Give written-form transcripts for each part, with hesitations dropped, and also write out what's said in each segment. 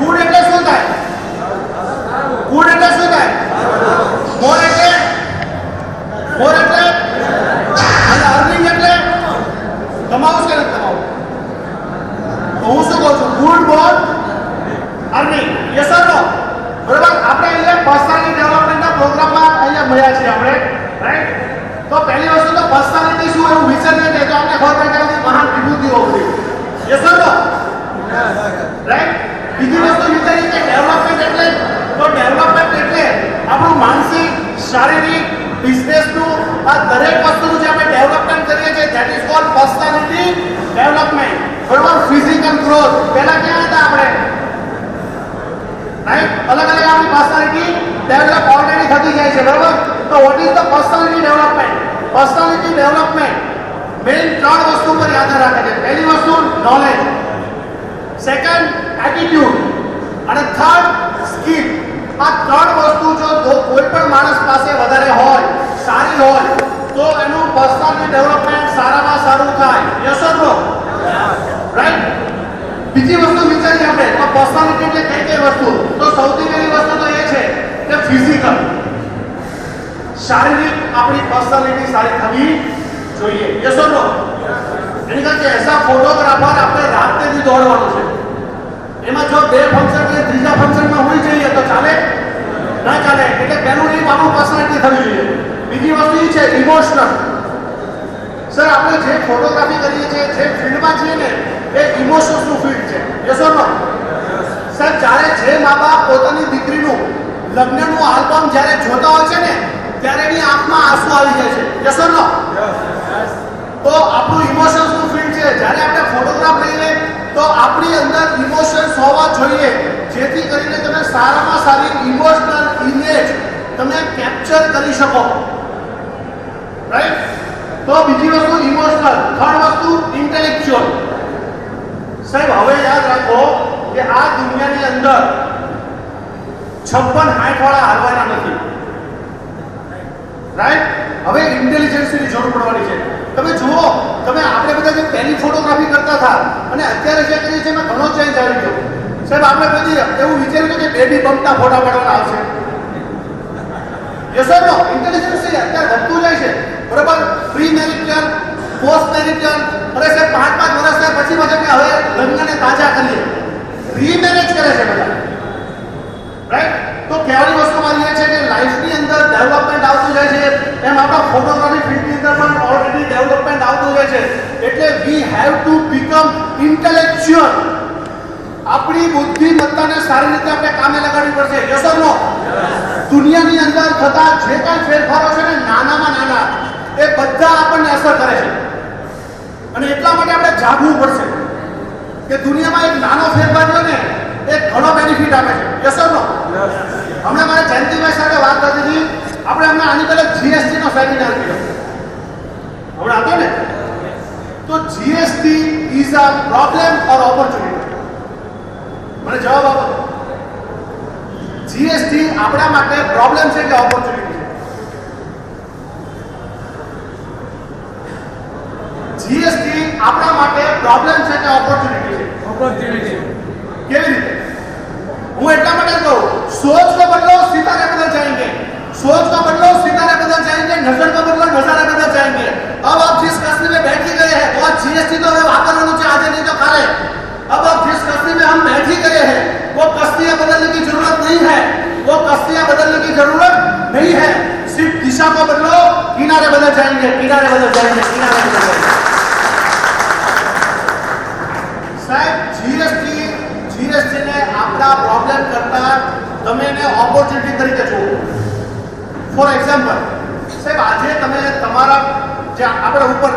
Good એટલે શું થાય? ગુડ એટલે શું થાય? મોર એટલે અને અર્નિંગ એટલે કમાવું છે ને કમાવું. તો હું શું કહું છું? ગુડ બોલ અર્નિંગ. યસ ઓર નો? બરાબર. આપણે અહીંયા પર્સનાલિટી ડેવલપમેન્ટના પ્રોગ્રામમાં અહીંયા મળ્યા છીએ આપણે, રાઈટ? તો પહેલી વસ્તુ તો પર્સનાલિટી શું એવું વિચારીએ ને તો આપણે ખબર પડે કે મહાન વિભૂતિઓ બધી. Yes or no? રાઈટ. બીજી વસ્તુ વિચારીએ કે ડેવલપમેન્ટ એટલે તો ડેવલપમેન્ટ એટલે આપણું માનસિક, શારીરિક, બિઝનેસનું આ દરેક વસ્તુનું જે આપણે ડેવલપમેન્ટ કરીએ છીએ that is called personality development. બરાબર. ફિઝિકલ ગ્રોથ પહેલા ક્યાં હતા આપણે? રાઈટ. અલગ અલગ આપણી પર્સનાલિટી ડેવલપ ઓલરેડી થતી જાય છે. બરાબર. તો what is the personality development? Personality development main 3 વસ્તુ પર યાદ રાખે છે. પહેલી વસ્તુ નોલેજ, સેકન્ડ એટીટ્યુડ અને થર્ડ સ્કિલ. આ 3 વસ્તુ જો કોઈ પણ માણસ પાસે વધારે હોય, સારી હોય, તો એનું પર્સનાલિટી ડેવલપમેન્ટ સારામાં સારું થાય. Yes or no? રાઈટ. બીજી વસ્તુ વિચારીએ આપણે તો પર્સનાલિટી એટલે કઈ વસ્તુ? તો સૌથી પહેલી વસ્તુ તો એ છે કે ફિઝિકલ, શારીરિક આપણી પર્સનાલિટી સારી થવી જોઈએ. યસ ઓર નો? એની કારણ કે એસા ફોટોગ્રાફર આપણે રાતે જ દોડવાનું છે. એમાં જો 2 ફંક્શન કે ત્રીજા ફંક્શનમાં હોઈ જઈએ તો ચાલે? ના ચાલે. એટલે પહેલું નહીં, આપણું પર્સનાલિટી થવી જોઈએ. બીજી વસ્તુ એ છે ઇમોશનલ. સર આપણે જે ફોટોગ્રાફી કરીએ છીએ, જે ફિલ્ડમાં છીએ ને એ ઇમોશન્સનું ફિલ્ડ છે. Yes or no? સર જ્યારે જે મા બાપ પોતાની દીકરીનું લગ્નનું આલ્બમ જ્યારે જોતા હોય છે ને ત્યારે એની આંખમાં આંસુ આવી જાય છે. Yes or no? તો આપણું ઇમોશન્સનું ફિલ્ડ છે. જ્યારે આપણે ફોટોગ્રાફ લઈએ તો આપણી અંદર ઇમોશન્સ હોવા જોઈએ જેથી કરીને તમે સારામાં સારી ઇમોશનલ ઇમેજ તમે કેપ્ચર કરી શકો. રાઈટ. તો બીજી વસ્તુ ઇમોશનલ, થર્ડ વસ્તુ ઇન્ટેલેક્ચ્યુઅલ. સાહેબ હવે યાદ રાખો કે આ દુનિયાની અંદર 56 વાળા હારવાના નથી. રાઈટ. હવે ઇન્ટેલિજન્સની જરૂર પડવાની છે. તમે જુઓ, તમે આપણે બધા જે પહેલી ફોટોગ્રાફી કરતા હતા અને અત્યારે જે કરીએ છીએ એમાં ઘણો ચેન્જ આવી ગયો. સાહેબ આપણે બધી એવું વિચાર્યું કે બેબી બમ્પના ફોટા પાડવાના આવશે. Yes or no? ઇન્ટેલિજન્સ અત્યારે વધતું જાય છે. બરાબર. પ્રી મેરિટલ, પોસ્ટ મેરિટલ, અરે સાહેબ 5 વર્ષ થયા પછી પાછા કે હવે લગ્નને તાજા કરીએ, રીમેરેજ કરે છે બધા. રાઈટ. તો કહેવાની વસ્તુ મારી એ છે કે લાઈફની અંદર ડેવલપમેન્ટ આવતું જાય છે એમ આપણા ફોટોગ્રાફી ફિલ્ડની અંદર પણ ઓલરેડી ડેવલપમેન્ટ આવતું જાય છે. એટલે we have to become intellectual. આપણી બુદ્ધિમત્તાને સારી રીતે આપણે કામે લગાડવી પડશે. યસ ઓર નો? દુનિયાની અંદર થતા જે કાંઈ ફેરફારો છે ને નાનામાં નાના એ બધા આપણને અસર કરે છે અને એટલા માટે આપણે જાગવું પડશે કે દુનિયામાં એક નાનો ફેરફાર થયો ને એ ઘણો બેનિફિટ આપે છે. યસ ઓર નો? હમણાં મારે જયંતિભાઈ સાથે વાત કરતી હતી. આપણે હમણાં આની પહેલા જીએસટી નો સેમિનાર કર્યો હમણાં હતો ને. તો GST is a problem or opportunity? મને જવાબ આપો. જીએસટી આપણા માટે પ્રોબ્લેમ છે કે ઓપોર્ચ્યુનિટી છે? જીએસટી આપણા માટે પ્રોબ્લેમ છે કે ઓપોર્ચ્યુનિટી છે? ઓપોર્ચ્યુનિટી. કેવી રીતે? હું એટલા માટે કહું, सोच को बदलो सितारे बदल जाएंगे, सोच को बदलो सितारे बदल जाएंगे, नजर को बदलो नजारे बदल जाएंगे. अब आप जिस कस्ती में बैठ के गए हैं वो जीएसटी तो है वातावरण से आज नहीं तो काले. अब आप जिस कस्ती में हम बैठ ही गए हैं वो कस्तियां बदलने की जरूरत नहीं है, वो कस्तियां बदलने की जरूरत नहीं है. सिर्फ दिशा को बदलो, किनारे बदल जाएंगे, किनारे बदल जाएंगे, किनारे बदल जाएंगे. साहब जीएसटी ने આપણા પ્રોબ્લેમ કરતા તમે એને ઓપોર્ચ્યુનિટી તરીકે જુઓ. ફોર એક્ઝામ્પલ સાહેબ આજે તમે તમારા જે આપણે ઉપર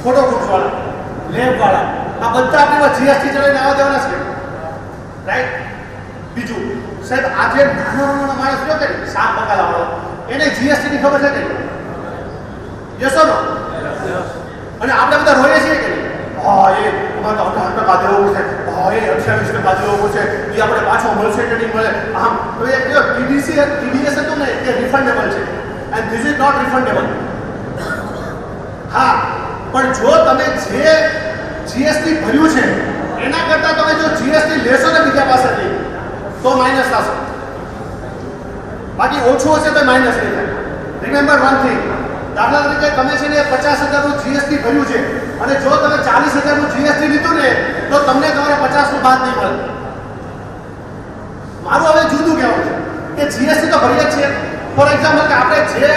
ફોટો ગ્રુપ્સવાળા, લેબવાળા આ બધા આપણી જીએસટી ચલાવીને આવવા દેવાના છે. રાઈટ. બીજું સાહેબ આજે નાનો માણસ જો કે શાક બકાલાવાળો એને જીએસટીની ખબર છે કે? Yes or no? અને આપણે બધા રોઈએ છીએ કે હા એ અમારે તો 18% દેવું છે, હા એ 28% દેવું છે, એ આપણે પાછો મળશે કે નહીં મળે. આમ તો એ ટીડીએસ હતું ને એ રિફંડેબલ છે and this is not refundable. હા પણ જો તમે જે જીએસટી ભર્યું છે એના કરતાં તમે જો જીએસટી લેશો ને બીજા પાસે તો માઇનસ થશે, બાકી ઓછું હશે તો માઇનસ નહીં થાય. રિમેમ્બર વન થિંગ, દાખલા તરીકે તમે છે ને 50,000નું જીએસટી ભર્યું છે અને જો તમે 40,000નું જીએસટી લીધું ને તો તમને તમારે 50નું બાદ નહીં મળે. મારું હવે જુદું કહેવું છે કે જીએસટી તો ભરીએ જ છીએ. ફોર એક્ઝામ્પલ કે આપણે જે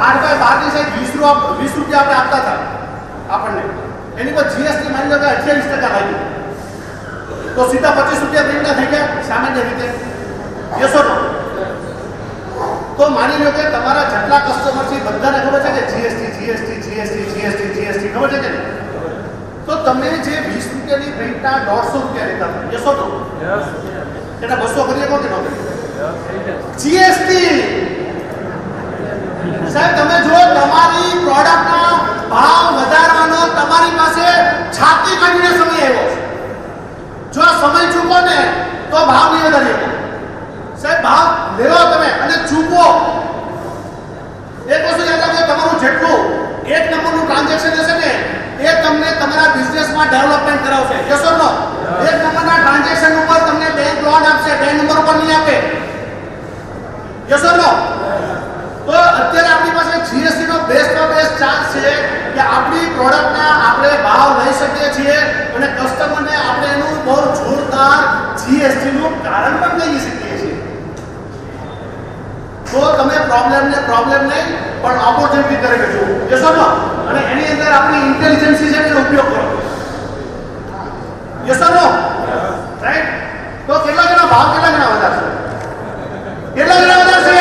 8/12 સાહેબ 20 રૂપિયા આપણે આપતા હતા આપણને, એની પર જીએસટી માની લો કે 28% લાગ્યું તો સીધા 25 રૂપિયા પ્રિન્ટના થઈ ગયા સામાન્ય રીતે. Yes or no? તો માની લો કે તમારા જેટલા કસ્ટમર છે બધાને ખબર છે કે જીએસટી ખબર છે કે નહીં? તો તમે જે 20 રૂપિયાની પ્રિન્ટના 150 રૂપિયા લેતા હતા, યસ ઓર નો? એટલે 200 કરીએ કોણ કે ન કરીએ? જીએસટી સાહેબ તમે જો તમારી પ્રોડક્ટનો ભાવ વધારવાનો તમારી પાસે છાતી કાઢીને સમય આવ્યો છે. જો આ સમય ચૂકો ને તો ભાવ નહીં વધારી શકો. સાહેબ ભાવ લેવો તમે અને ચૂકવો. એક વસ્તુ યાદ રાખજો, તમારું જેટલું 1 નંબરનું ટ્રાન્ઝેક્શન હશે ને એ તમને તમારા બિઝનેસમાં ડેવલપમેન્ટ કરાવશે. યસ ઓર નો? 1 નંબરના ટ્રાન્ઝેક્શન ઉપર તમને બેંક લોન આપશે, 2 નંબર ઉપર નહીં આપે. Yes or no? તો અત્યારે આપણી પાસે જીએસટી નો બેસ્ટમાં બેસ્ટ ચાન્સ છે કે આપણી પ્રોડક્ટના આપણે ભાવ લઈ શકીએ છીએ અને કસ્ટમરને આપણે એનું બહુ જોરદાર જીએસટી નું કારણ પણ કહી શકીએ છીએ. તો તમે પ્રોબ્લેમ નહીં પણ ઓપોર્ચ્યુનિટી તરીકે જુઓ. Yes or no? અને એની અંદર આપણી ઇન્ટેલિજન્સી છે એનો ઉપયોગ કરો. Yes or no? રાઈટ? તો કેટલા જણા ભાવ કેટલા જણા વધારશે? કેટલા જણા વધારશે?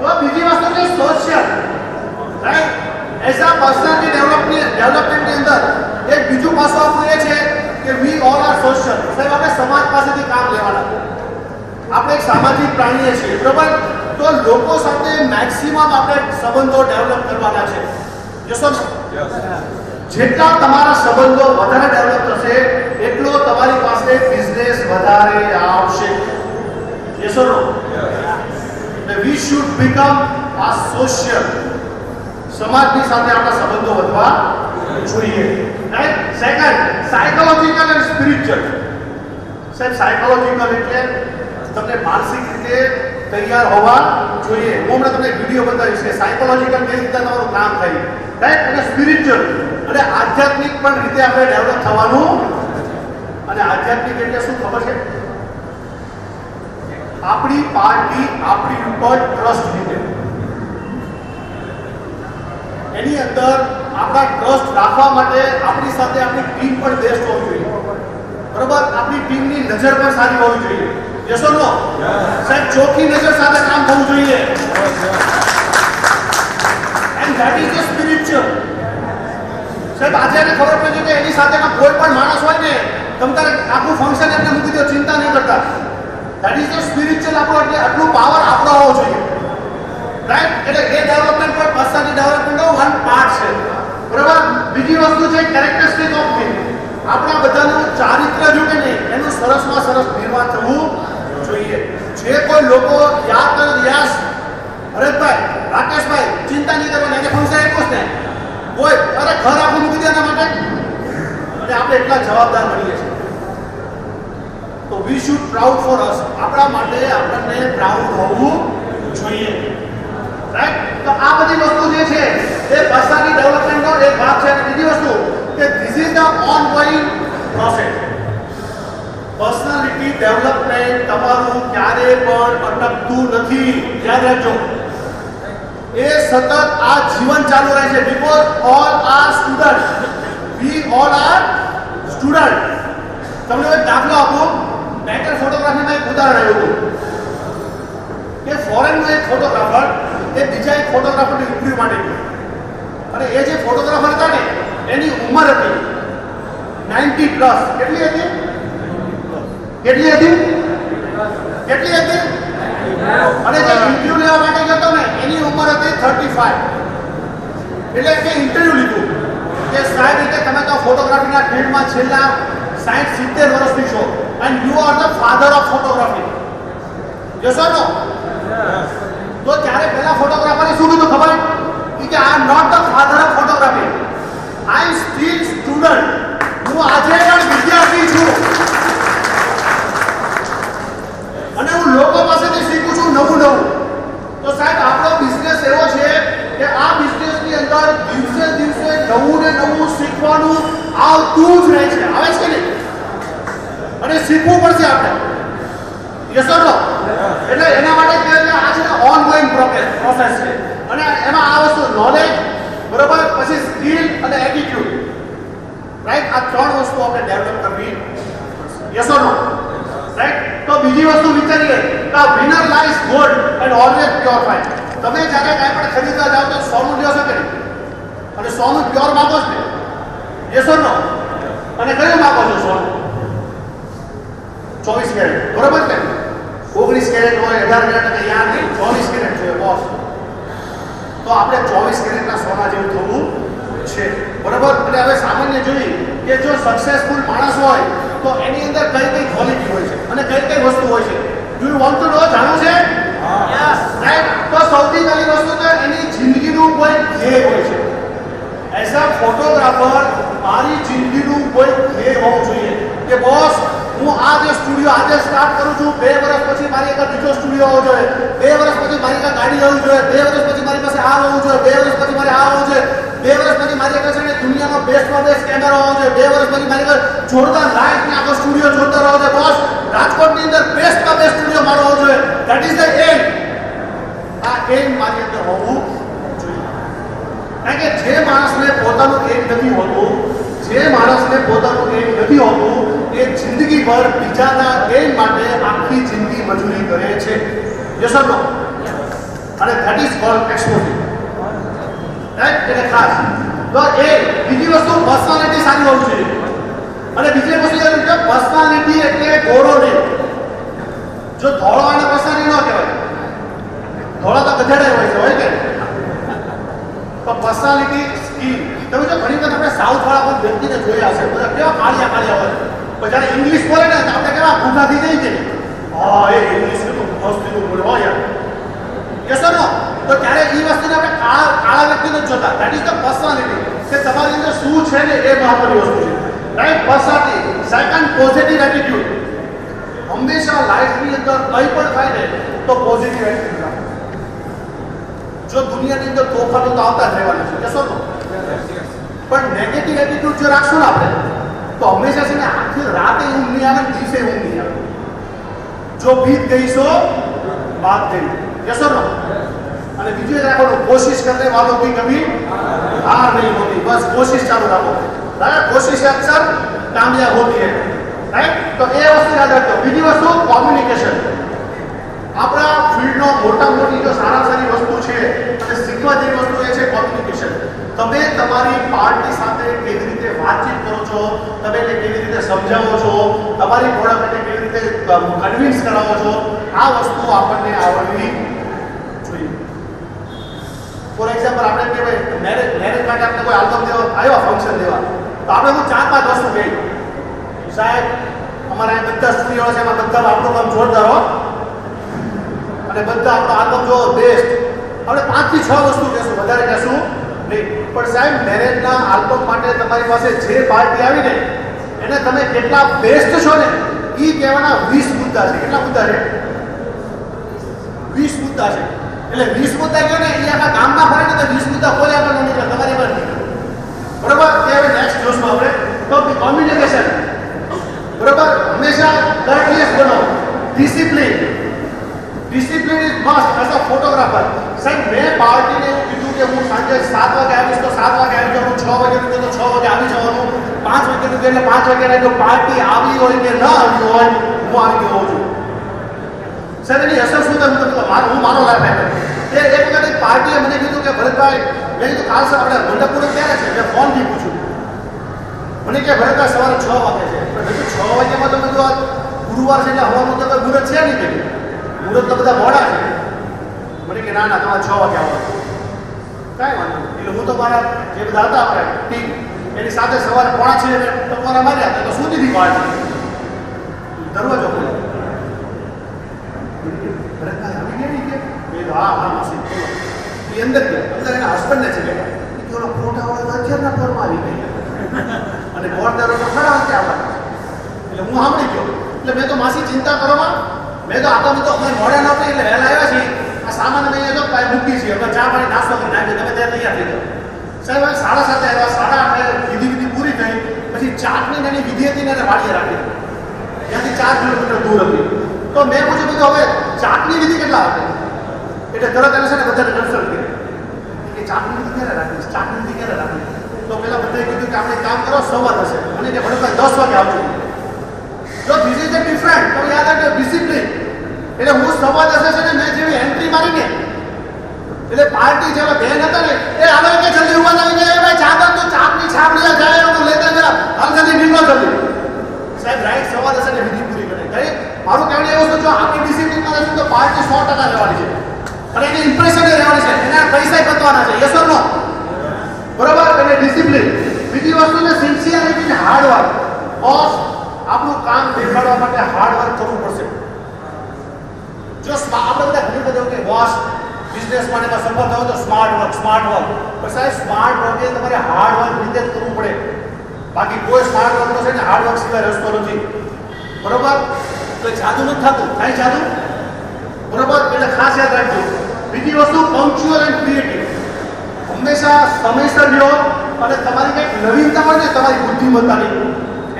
તો બીજી વસ્તુ છે social, right? As a personality ડેવલપમેન્ટની અંદર એક બીજું પાસું આપણું એ છે કે વી ઓલ આર સોશિયલ. સાહેબ આપણે સમાજ પાસેથી કામ લેવાના, આપણે એક સામાજિક પ્રાણીએ છીએ, બરાબર? તો લોકો સાથે મેક્સિમમ આપણે સંબંધો ડેવલપ કરવાના છે. યસ ઓર નો? જેટલા તમારા સંબંધો વધારે ડેવલપ થશે એટલો તમારી પાસે બિઝનેસ વધારે આવશે. Yes or no? We should become આ સોશિયલ. સમાજની સાથે આપણા સંબંધો વધવા જોઈએ. રાઈટ? સેકન્ડ, સાયકોલોજીકલ અને સ્પિરિચ્યુઅલ. સાહેબ સાયકોલોજીકલ એટલે તમને માનસિક રીતે તૈયાર હોવા જોઈએ. હું હમણાં તમને વિડીયો બતાવીશ કે સાયકોલોજીકલ કઈ રીતે તમારું કામ થાય. રાઈટ? અને સ્પિરિચ્યુઅલ અને આધ્યાત્મિક પણ રીતે આપણે ડેવલપ થવાનું. અને આધ્યાત્મિક એટલે શું ખબર છે? આપણી પાર્ટી આપણી ઉપર ટ્રસ્ટ લીધે, એની અંદર આપણા ટ્રસ્ટ રાખવા માટે આપણી સાથે આપણી ટીમ પણ બેસ્ટ હોવી જોઈએ. બરોબર? આપણી ટીમની નજર પણ સારી હોવી જોઈએ. Yes or no? સાહેબ ચોખ્ખી નજર સાથે કામ થવું જોઈએ. And that is the spiritual. સાહેબ આજે એને ખબર પડી કે એની સાથેના કોઈ પણ માણસ હોય ને તમારે આખું ફંક્શન એમને મૂકી દો, ચિંતા નહીં કરતા. That is the spiritual. આપણો એટલે આટલું પાવર આપણો હોવો જોઈએ. રાઈટ? એટલે એ ડેવલપમેન્ટ પર પર્સનાલિટી ડેવલપમેન્ટનો વન પાર્ટ છે. બરાબર? બીજી વસ્તુ છે કેરેક્ટરિસ્ટિક ઓફ ટીમ. આપણા બધાનું ચારિત્ર્ય જો કે નહીં એનું સરસમાં સરસ નિર્માણ થવું જોઈએ. જે કોઈ લોકો યાદ કરે, યસ હરેશભાઈ, રાકેશભાઈ, ચિંતા નહીં કરવાની, એને ફંક્શન આપ્યું ને કોઈ અરે ઘર આખું મૂકી દે એના માટે, અને આપણે એટલા જવાબદાર બનીએ છીએ. તો we should proud for us. આપણા માટે આપણને પ્રાઉડ હોવું જોઈએ. રાઈટ? તો આ બધી વસ્તુ જે છે એ પર્સનાલિટી ડેવલપમેન્ટનો એક ભાગ છે. અને બીજી વસ્તુ કે this is the ongoing process. Personality development તમારું ક્યારે પણ અટકતું નથી. યાદ રાખજો, એ સતત આ જીવન ચાલુ રહે છે. Because all are student. We all are student. તમને એક દાખલો આપું. બેટર ફોટોગ્રાફીમાં એક ઉદાહરણ આવ્યું હતું કે ફોરેનનો એક ફોટોગ્રાફર એ બીજા એક ફોટોગ્રાફરને ઇન્ટરવ્યુ માટે ગયો અને એ જે ફોટોગ્રાફર હતા ને એની ઉંમર હતી 90 પ્લસ. કેટલી હતી? કેટલી હતી? કેટલી હતી? અને જે ઇન્ટરવ્યુ લેવા માટે ગયો હતો ને એની ઉંમર હતી 35. એટલે કે ઇન્ટરવ્યુ લીધું કે સાહેબ રીતે તમે તો ફોટોગ્રાફીના ફિલ્ડમાં છેલ્લા 60-70 વર્ષથી છો and you are the father of photography. Yes or no? તો ત્યારે પહેલા ફોટોગ્રાફરે શું કીધું ખબર? કે I am not the father of photography, I am still student. હું આજે પણ વિદ્યાર્થી છું. કરવું જ રહે છે, આવે છે કે નહીં? અને શીખવું પડશે આપણે. યસ ઓર નો? એટલે એના માટે આ છે ને ઓનગોઈંગ પ્રોસેસ છે. અને એમાં આ વસ્તુ નોલેજ, બરોબર, પછી સ્કિલ અને એટીટ્યુડ, રાઈટ, આ ત્રણ વસ્તુ આપણે ડેવલપ કરવી. Yes or no? રાઈટ. તો બીજી વસ્તુ વિચારીએ કે winner lies gold and always pure fine. તમે જ્યારે કાંઈ પણ ખરીદવા જાઓ તો સોનું લ્યો છો કે નહીં? અને સોનું પ્યોર માગો છો ને? Yes or no? અને કયું માગો છો સોનું? 24 કેરેટ, બરોબર ને? 19 કેરેટ હોય, 18 કેરેટ, કે યાર નહીં, 24 કેરેટ જોઈએ બોસ. તો આપણે 24 કેરેટના સોના જેવું થવું છે, બરોબર. અને હવે સામાન્ય જોઈએ કે જો સક્સેસફુલ માણસ હોય તો એની અંદર કઈ કઈ ક્વોલિટી હોય છે અને કઈ કઈ વસ્તુ હોય છે. ડુ યુ વોન્ટ ટુ નો? જાણવું છે? Yes, right. તો સૌથી પહેલી વસ્તુ તો એની જિંદગીનું કોઈ ધ્યેય હોય છે. એઝ અ ફોટોગ્રાફર મારી જિંદગીનું કોઈ ધ્યેય હોવું જોઈએ કે બોસ હું આ જે સ્ટુડિયો આજે સ્ટાર્ટ કરું છું, 2 વર્ષ પછી મારી એક બીજો સ્ટુડિયો હોવો જોઈએ, 2 વર્ષ પછી મારી એક ગાડી હોવી જોઈએ, 2 વર્ષ પછી મારી પાસે આ હોવું જોઈએ, 2 વર્ષ પછી મારે આ હોવું જોઈએ, 2 વર્ષ પછી મારી પાસે દુનિયાનો બેસ્ટમાં બેસ્ટ કેમેરા હોવો જોઈએ, 2 વર્ષ પછી મારી પાસે જોરદાર લાઇટ ને આખો સ્ટુડિયો જોરદાર હોવો જોઈએ. બોસ રાજકોટની અંદર બેસ્ટમાં બેસ્ટ સ્ટુડિયો મારો હોવો જોઈએ. ધેટ ઇઝ ધ એમ. આ એમ મારી અંદર હોવું જોઈએ. કારણ કે જે માણસને પોતાનું એમ નથી હોતું, જે માણસને પોતાનું એમ નથી હોતું, એ જિંદગીભર બીજાના એમ માટે આખી જિંદગી મજૂરી કરે છે. Yes or no? અને ધેટ ઇઝ કોલ્ડ એક્સપોઝિંગ, રાઈટ. એટલે ખાસ તો એ બીજી વસ્તુ પર્સનાલિટી સારી હોવી જોઈએ. અને બીજી વસ્તુ એ કે પર્સનાલિટી એટલે ઘોડો નહીં. જો ધોળો અને પર્સનાલિટી ન કહેવાય, ધોળો તો ગધેડા હોય કે તો પર્સનાલિટી સ્કિલ. તમે જો ઘણી વખત આપણે સાઉથ વાળા પણ વ્યક્તિને જોયા હશે, બધા કેવા કાળિયા કાળિયા હોય, પણ જ્યારે ઇંગ્લિશ બોલે ને તો આપણે કેવા ભૂખા થઈ જઈએ કે હા એ ઇંગ્લિશ કેટલું મસ્ત લીધું બોલવા યાર. Yes or no? તો ત્યારે એ વસ્તુને આપણે કાળા વ્યક્તિને જોતા. ધેટ ઇઝ ધ પર્સનાલિટી, કે તમારી અંદર શું છે ને એ મહત્વની વસ્તુ છે, right. Personality. Second, positive attitude. હંમેશા લાઈફની અંદર કંઈ પણ થાય ને તો પોઝિટિવ એટીટ્યુડ રાખો. જો દુનિયાની અંદર તોફાનો તો આવતા જ રહેવાના છે, યસ ઓર નો? પણ નેગેટિવ એટીટ્યુડ જો રાખશો ને આપણે તો હંમેશા છે ને આખી રાતે ઊંઘ નહીં આવે, દિવસે ઊંઘ નહીં આવે. જો બીત ગઈ સો બાત ગઈ. Yes or no? અને બીજું એક રાખવાનું, કોશિશ કરને વાલો કી કભી હાર નહીં હોતી. બસ કોશિશ ચાલુ રાખો, રાઈટ. કોશિશ અક્સર કામયાબ હોતી હૈ, રાઈટ. તો એ વસ્તુ યાદ રાખજો. બીજી વસ્તુ કોમ્યુનિકેશન. આપણા ફિલ્ડનો મોટા મોટી જો સારા સારી વસ્તુ છે અને શીખવા જેવી વસ્તુ એ છે કોમ્યુનિકેશન. તમે તમારી પાર્ટી સાથે કેવી રીતે વાતચીત કરો છો, તમે એને કેવી રીતે સમજાવો છો, તમારી પ્રોડક્ટને કેવી રીતે કન્વિન્સ કરાવો છો, આ વસ્તુ આપણને આવડવી જોઈએ. ફોર એક્ઝામ્પલ આપણે કહેવાય મેરેજ માટે આપણે કોઈ આલ્બમ દેવા આવ્યો, ફંક્શન દેવા, તો આપણે હું 4-5 વસ્તુ કહી, સાહેબ અમારા બધા સ્ટુડિયો છે, એમાં બધા આપણું કામ જોરદાર હો, અને બધા આપણો આલ્બમ જો બેસ્ટ. આપણે 5 થી 6 વસ્તુ કહેશું, વધારે કહેશું નહીં. પણ સાહેબ મેરેજના આલ્બમ માટે તમારી પાસે જે પાર્ટી આવી ને એને તમે કેટલા બેસ્ટ છો ને એ કહેવાના 20 મુદ્દા છે. કેટલા મુદ્દા છે? 20 મુદ્દા છે. એટલે 20 મુદ્દા કહો ને એ આખા ગામમાં ફરે ને તો 20 મુદ્દા કોઈ આગળ નહીં કરે, તમારી પર નહીં. બરોબર. તે હવે નેક્સ્ટ જોશું આપણે. તો કોમ્યુનિકેશન, બરોબર. હંમેશા કર્ટિયસ બનો. Discipline. Discipline is must as a photographer. સાહેબ મેં પાર્ટીને એવું કીધું કે હું સાંજે 7 વાગે આવીશ તો 7 વાગે આવી જાઉં, 6 વાગે નીકળે તો 6 વાગે આવી જવાનું, 5 વાગે નીકળે એટલે 5 વાગે જો પાર્ટી આવી હોય કે ન આવી હોય હું આવી ગયો છું. સાહેબ એની અસર શું થાય હું મારો લાઈફ આપે. એક વખત એક પાર્ટીએ મને કીધું કે ભરતભાઈ, મેં કીધું કાલ સર આપણે મંડપપુરમ ક્યારે છે? મેં ફોનથી પૂછ્યું. મને કે ભરતભાઈ સવારે 6 વાગે છે. પણ મેં 6 વાગ્યામાં તમે જો ગુરુવાર છે એટલે હવાનું તો કોઈ મુહૂર્ત છે નહીં કે મુહૂર્ત તો બધા મોડા છે. મને કે ના તમારે 6 વાગે આવવાનું. કાંઈ વાંધો નહીં. એટલે હું તો મારા જે બધા હતા આપણે ટીમ એની સાથે સવારે 5:30 ટકોરા માર્યા હતા તો સુધી હતી પાર્ટી. દરવાજો ખોલ્યો. ભરતભાઈ આવી ગયા નહીં કે હા માસી એ અંદર ગયા. અંદર એના હસબન્ડને છે ગયા કે ઓલા ફોટાવાળા અત્યારના ઘરમાં આવી ગયા અને ગોળદારો તો ખરા હતા આવવાના. એટલે હું સાંભળી ગયો. એટલે મેં તો માસી ચિંતા કરોમાં, મેં તો આટલા બધો અમે મોડે ન પડી એટલે વહેલા આવ્યા છીએ. આ સામાન અમે અહીંયા જો કાંઈ મૂકી છીએ, અમે ચા પાણી નાસ્તો કરી નાખીએ, તમે ત્યાં તૈયાર થઈ જાઓ. સાહેબ 7:30 આવ્યા, 8:30 વિધિ પૂરી થઈ. પછી ચાકની નાની વિધિ હતી ને એને વાડીએ રાખી, ત્યાંથી 4 કિલોમીટર દૂર હતી. તો મેં પૂછ્યું કીધું હવે ચાકની વિધિ કેટલા આપે, એટલે તરત એને છે ને બધાને કન્સલ્ટ કરી કે ચાકની વિધિ ક્યારે રાખી, ચાકની વિધિ ક્યારે રાખી. તો પેલા બધાએ કીધું કે આપણે કામ કરો 9:15 થશે અને કે ભલે 10 વાગે આવજો. જો ધીસ ઇઝ ડિફરન્ટ, તો યાદ રાખજો ડિસિપ્લિન. એટલે હું 9:15 છે ને મેં જેવી એન્ટ્રી મારીને એટલે પાર્ટી જેવા બેન હતા ને એ આવે કે જલ્દી ઉભા આવી જાય, ભાઈ ચાદર તો ચાકની છાપ લઈ જાય, હું લેતા જા હાલ જલ્દી નીકળો જલ્દી. સાહેબ રાઈટ 9:15 ને વિધિ પૂરી કરે. કઈ મારું કહેવું એવું છે જો આપણી ડિસિપ્લિનમાં રહેશું તો પાર્ટી 100% રહેવાની છે અને એની ઇમ્પ્રેશન રહેવાની છે, એના પૈસા બચવાના છે. યસ ઓર નો? બરોબર. એટલે ડિસિપ્લિન. બીજી વસ્તુ છે સિન્સિયરિટી ને હાર્ડ વર્ક. બોસ આપણું કામ દેખાડવા માટે હાર્ડ વર્ક કરવું પડશે. જો આપણે બધા ઘણી બધા કે બોસ બિઝનેસ માટે સફળ થવો તો સ્માર્ટ વર્ક. પણ સાહેબ સ્માર્ટ વર્ક એ તમારે હાર્ડ વર્ક રીતે જ કરવું પડે, બાકી કોઈ સ્માર્ટ વર્કનો છે ને હાર્ડ વર્ક સિવાય રસ્તો નથી. બરોબર. તો જાદુ નથી થતું, કાંઈ જાદુ. બરોબર. એટલે ખાસ યાદ રાખજો. બીજી વસ્તુ પંક્ચ્યુઅલ એન્ડ ક્રિએટિવ. હંમેશા સમયસર રહ્યો અને તમારી કંઈક નવીનતા હોય ને તમારી બુદ્ધિમત્તાની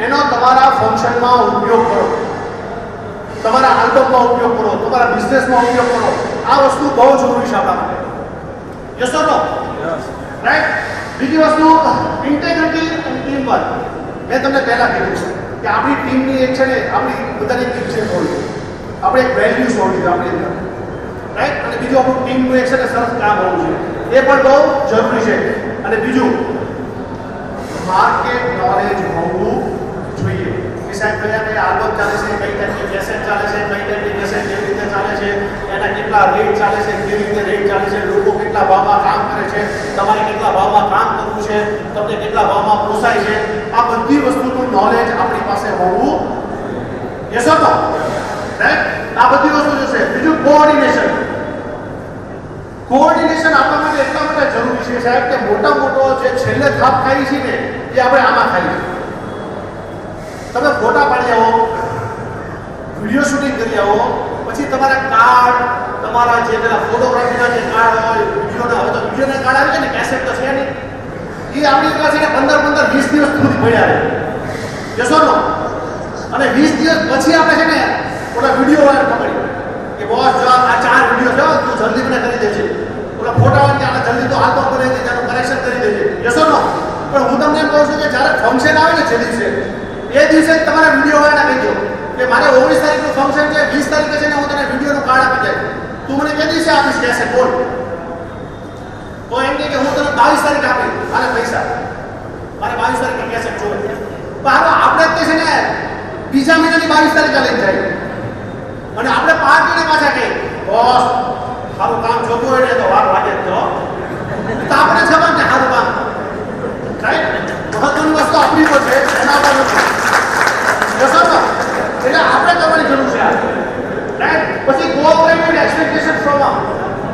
એનો તમારા ફંક્શનમાં ઉપયોગ કરો, તમારા આલ્બમમાં ઉપયોગ કરો, તમારા બિઝનેસમાં ઉપયોગ કરો. આ વસ્તુ બહુ જરૂરી છે આપણા માટે. Yes or no? રાઈટ. બીજી વસ્તુ ઇન્ટેગ્રિટી એન્ડ ટીમ વર્ક. મેં તમને પહેલા કીધું કે આપણી ટીમની એક છે ને આપણી બધાની ટીમ છે હોવી, આપણે એક વેલ્યુઝ હોવી જોઈએ આપણી અંદર. રાઈટ. અને બીજું આપણું ટીમનું એક છે ને સરસ કામ હોવું જોઈએ, એ પણ બહુ જરૂરી છે. અને બીજું માર્કેટ નોલેજ હોવું જોઈએ કે સાહેબ કયા કયા આલ્બમ ચાલે છે, કઈ ટાઈપની કેસેટ ચાલે છે, કઈ ટાઈપની કેસેટ કેવી રીતે ચાલે છે, એના કેટલા રેટ ચાલે છે, કેવી રીતે રેટ ચાલે છે, લોકો કેટલા ભાવમાં કામ કરે છે, તમારે કેટલા ભાવમાં કામ કરવું છે, તમને કેટલા ભાવમાં પોસાય છે, આ બધી વસ્તુનું નોલેજ આપણી પાસે હોવું. Yes or no? રાઈટ. આ બધી વસ્તુ જે છે. બીજું કોઓર્ડિનેશન. કોઓર્ડિનેશન આપણા માટે એટલા માટે જરૂરી છે સાહેબ કે મોટા મોટો જે છેલ્લે થાપ ખાઈ છે ને એ આપણે આમાં ખાઈ છે. તમે ફોટા પાડી આવો, વિડીયો શૂટિંગ કરી આવો, પછી તમારા કાર્ડ, તમારા જે પેલા ફોટોગ્રાફીના જે કાર્ડ હોય, વિડીયોના હોય તો વિડીયોના કાર્ડ આવી જાય ને, કેસેટ તો છે નહીં, એ આપણી પાસે 15-20 દિવસ સુધી પડ્યા રહે. Yes or no? અને 20 દિવસ પછી આપણે છે ને ઓલા વિડીયો વાળા પકડી કે બોસ જો આ 4 વિડીયો છે તું જલ્દી મને કરી દેજે, ઓલા ફોટા હોય કે આને જલ્દી તો આલ્બમ કરી દે, તેનું કરેક્શન કરી દેજે. યસ ઓર નો? પણ હું તમને એમ કહું છું કે જ્યારે ફંક્શન આવે ને જે દિવસે, એ દિવસે તમારા વિડીયો વાળા કહી દો કે મારે 19 તારીખનું ફંક્શન છે, 20 તારીખે છે ને હું તને વિડીયોનું કાર્ડ આપી જાય, તું મને કે દિવસે આપીશ કહેશે બોલ. તો એમ કે હું તને 22 તારીખે આપી મારે પૈસા, મારે 22 તારીખે કેસેટ જોઈએ. પણ આપણે જ છે ને બીજા મહિનાની 22 તારીખે લઈને જાય અને આપણે પાર્ટીને પાછા કહીએ બોસ સારું કામ જોતું હોય ને તો વાર લાગે તો આપણે જવા ને સારું કામ. રાઈટ. મહત્વની વસ્તુ આપણી પર છે, એના પર નથી. એટલે આપણે કરવાની જરૂર છે. રાઈટ. પછી કોઓપરેટિવ એક્સપેક્ટેશન ફ્રોમ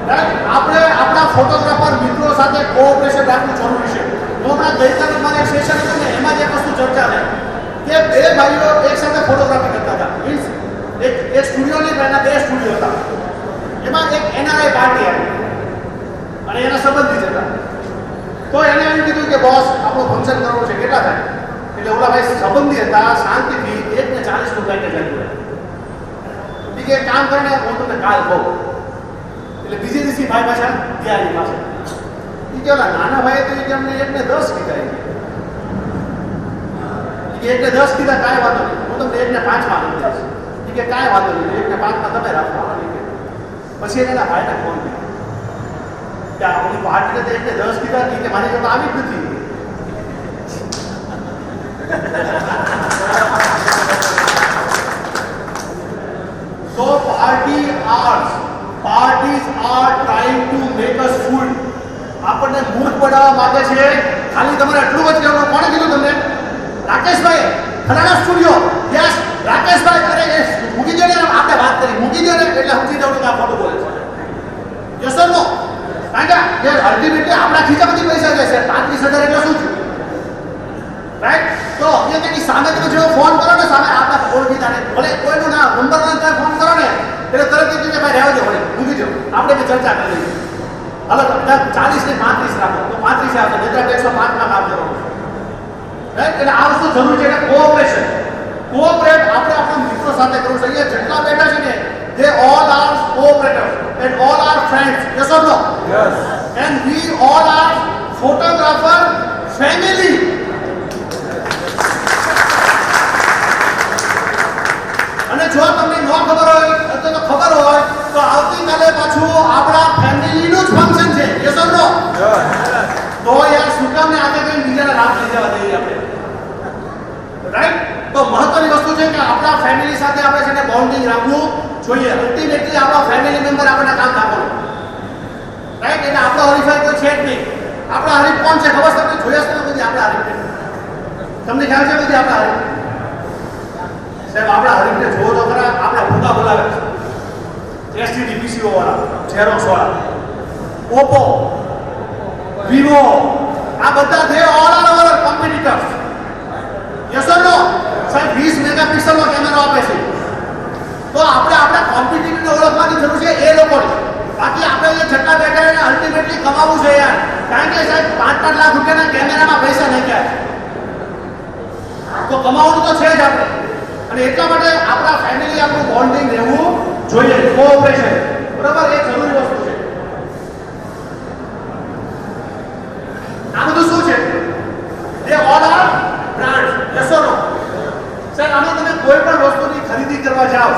રાઈટ. આપણે આપણા ફોટોગ્રાફર મિત્રો સાથે કોઓપરેશન રાખવું જરૂરી છે. હું હમણાં ગઈકાલે મારે એક સેશન હતું ને એમાં જ એક વસ્તુ ચર્ચા થઈ કે 2 ભાઈઓ એક સાથે ફોટોગ્રાફી કરતા હતા. મીન્સ એક સ્ટુડિયો નહીં પણ એના 2 સ્ટુડિયો હતા. એમાં એક NRI પાર્ટી આવી અને એના સંબંધી હતા. તો એને એમ કીધું કે બોસ આપણું ફંક્શન કરવું છે, કેટલા થાય? એટલે ઓલા ભાઈ સંબંધી હતા, શાંતિથી 1:40નું પેકેજ આપ્યું. બીજે કામ કરીને હું તમને કાલ કહું. એટલે બીજે દિવસે ભાઈ પાછા તૈયારી પાસે એ કે ઓલા નાના ભાઈ તો અમને 1:10 કીધા, 1:10 કીધા કાંઈ વાંધો નહીં, હું તમને 1:05 આપી દઈશ. કે કાંઈ વાંધો નહીં, 1:05 તમે રાખો. પછી એના ભાઈને ફોન કર્યો કે આપણી પાર્ટીને તો 1:10 કીધા કે મારી જોડે આવી જ નથી. So parties are trying to make us fool. આપણને મૂર્ખ બનાવવા માંગે છે. ખાલી તમારે એટલું જ કહેવાનું. કોણે કીધું તમને? રાકેશભાઈ ફલાણા સ્ટુડિયો. યસ રાકેશભાઈ. અરે એ મૂકી દો ને, આપણે વાત કરી મૂકી દો ને એટલે સમજી દઉં કે આ ખોટું બોલે છે. યસ ઓર નો? કારણ કે અલ્ટિમેટલી આપણા ખીચામાંથી પૈસા જાય છે. 35,000 એટલે શું છે? રાઈટ. તો એ તેની સામે તમે જેવો ફોન કરો ને, સામે આપણા ઓળખીતા ને ભલે કોઈનું ના નંબર ના ફોન કરો ને એટલે તરત જ કે ભાઈ રહેવા દો, ભલે મૂકી દો, આપણે બી ચર્ચા કરી લઈએ. હાલો 40 ને 35 રાખો તો 35 આવશે, નહીં 105 કામ કરવાનું. રાઈટ? એટલે આ વસ્તુ જરૂરી છે એટલે કોઓપરેશન. કોઓપરેટ આપણે આપણા મિત્રો સાથે કરવું છે. અહીંયા જેટલા બેઠા છે ને they all are cooperators and all are friends. Yes or no? Yes. And we all are photographer family. અને જો તમને ન ખબર હોય અથવા તો ખબર હોય તો આવતીકાલે પાછું આપણા ફેમિલીનું જ ફંક્શન છે. Yes or no? તો યાર શું કામ ને આગળ કઈ બીજાના રાત લઈ જવા દઈએ આપણે? રાઈટ? તો મહત્વની વસ્તુ છે કે આપણા ફેમિલી સાથે આપણે છે ને બોન્ડિંગ રાખવું જોઈએ. અલ્ટિમેટલી આપણા ફેમિલી મેમ્બર આપણને કામ આપવાનું. રાઈટ? એટલે આપણો હરીફાઈ કોઈ છે જ નહીં. આપણા હરીફ કોણ છે ખબર છે? તમને જોયા છે બધી આપણા હરીફ? તમને ખ્યાલ છે બધી આપણા હરીફ? સાહેબ આપણા હરીફને જોવો તો ખરા. આપણા ભૂકા બોલાવે છે. એસટીડી પીસીઓ વાળા, ઝેરોક્સ વાળા, ઓપ્પો, વિવો, આ બધા છે all are our competitors. Yes or no? સાહેબ 20 મેગાપિક્સલનો કેમેરો આપે છે. તો આપણે આપણા કોમ્પિટિટરને ઓળખવાની જરૂર છે એ લોકોને. બાકી આપણે જે છઠ્ઠા બેઠા એને અલ્ટિમેટલી કમાવું છે યાર. કારણ કે સાહેબ 5-5 લાખ રૂપિયાના કેમેરામાં પૈસા નાખ્યા છે. તો કમાવાનું તો છે જ આપણે. અને એટલા માટે આપણા ફેમિલી આપણું બોન્ડિંગ રહેવું જોઈએ. કોઓપરેશન, બરાબર, એ જરૂરી વસ્તુ છે. આ બધું શું છે? they all are brands. Yes or no? Sir આમાં તમે કોઈ પણ વસ્તુની ખરીદી કરવા જાઓ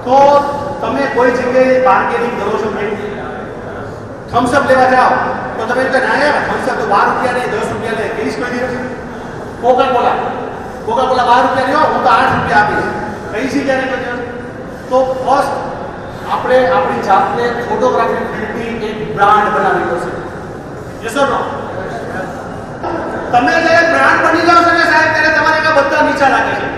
તો તમે કોઈ જગ્યાએ બાર્ગેનિંગ કરો છો ભાઈ? થમ્સઅપ લેવા જાઓ તો તમે તો ના યાર થમ્સઅપ તો 12 રૂપિયા નહીં 10 રૂપિયા લે કહીશ કોઈ દિવસ? કોકા કોલા 12 રૂપિયા લ્યો, હું તો 8 રૂપિયા આપીશ કહીશ ક્યારે કોઈ દિવસ? તો ફર્સ્ટ આપણે આપણી જાતને ફોટોગ્રાફી ફિલ્ડની એક બ્રાન્ડ બનાવવી પડશે. યસ ઓર નો? તમે જ્યારે બ્રાન્ડ બની જાવ છો ને સાહેબ ત્યારે તમારે એના બધા નીચા લાગે છે.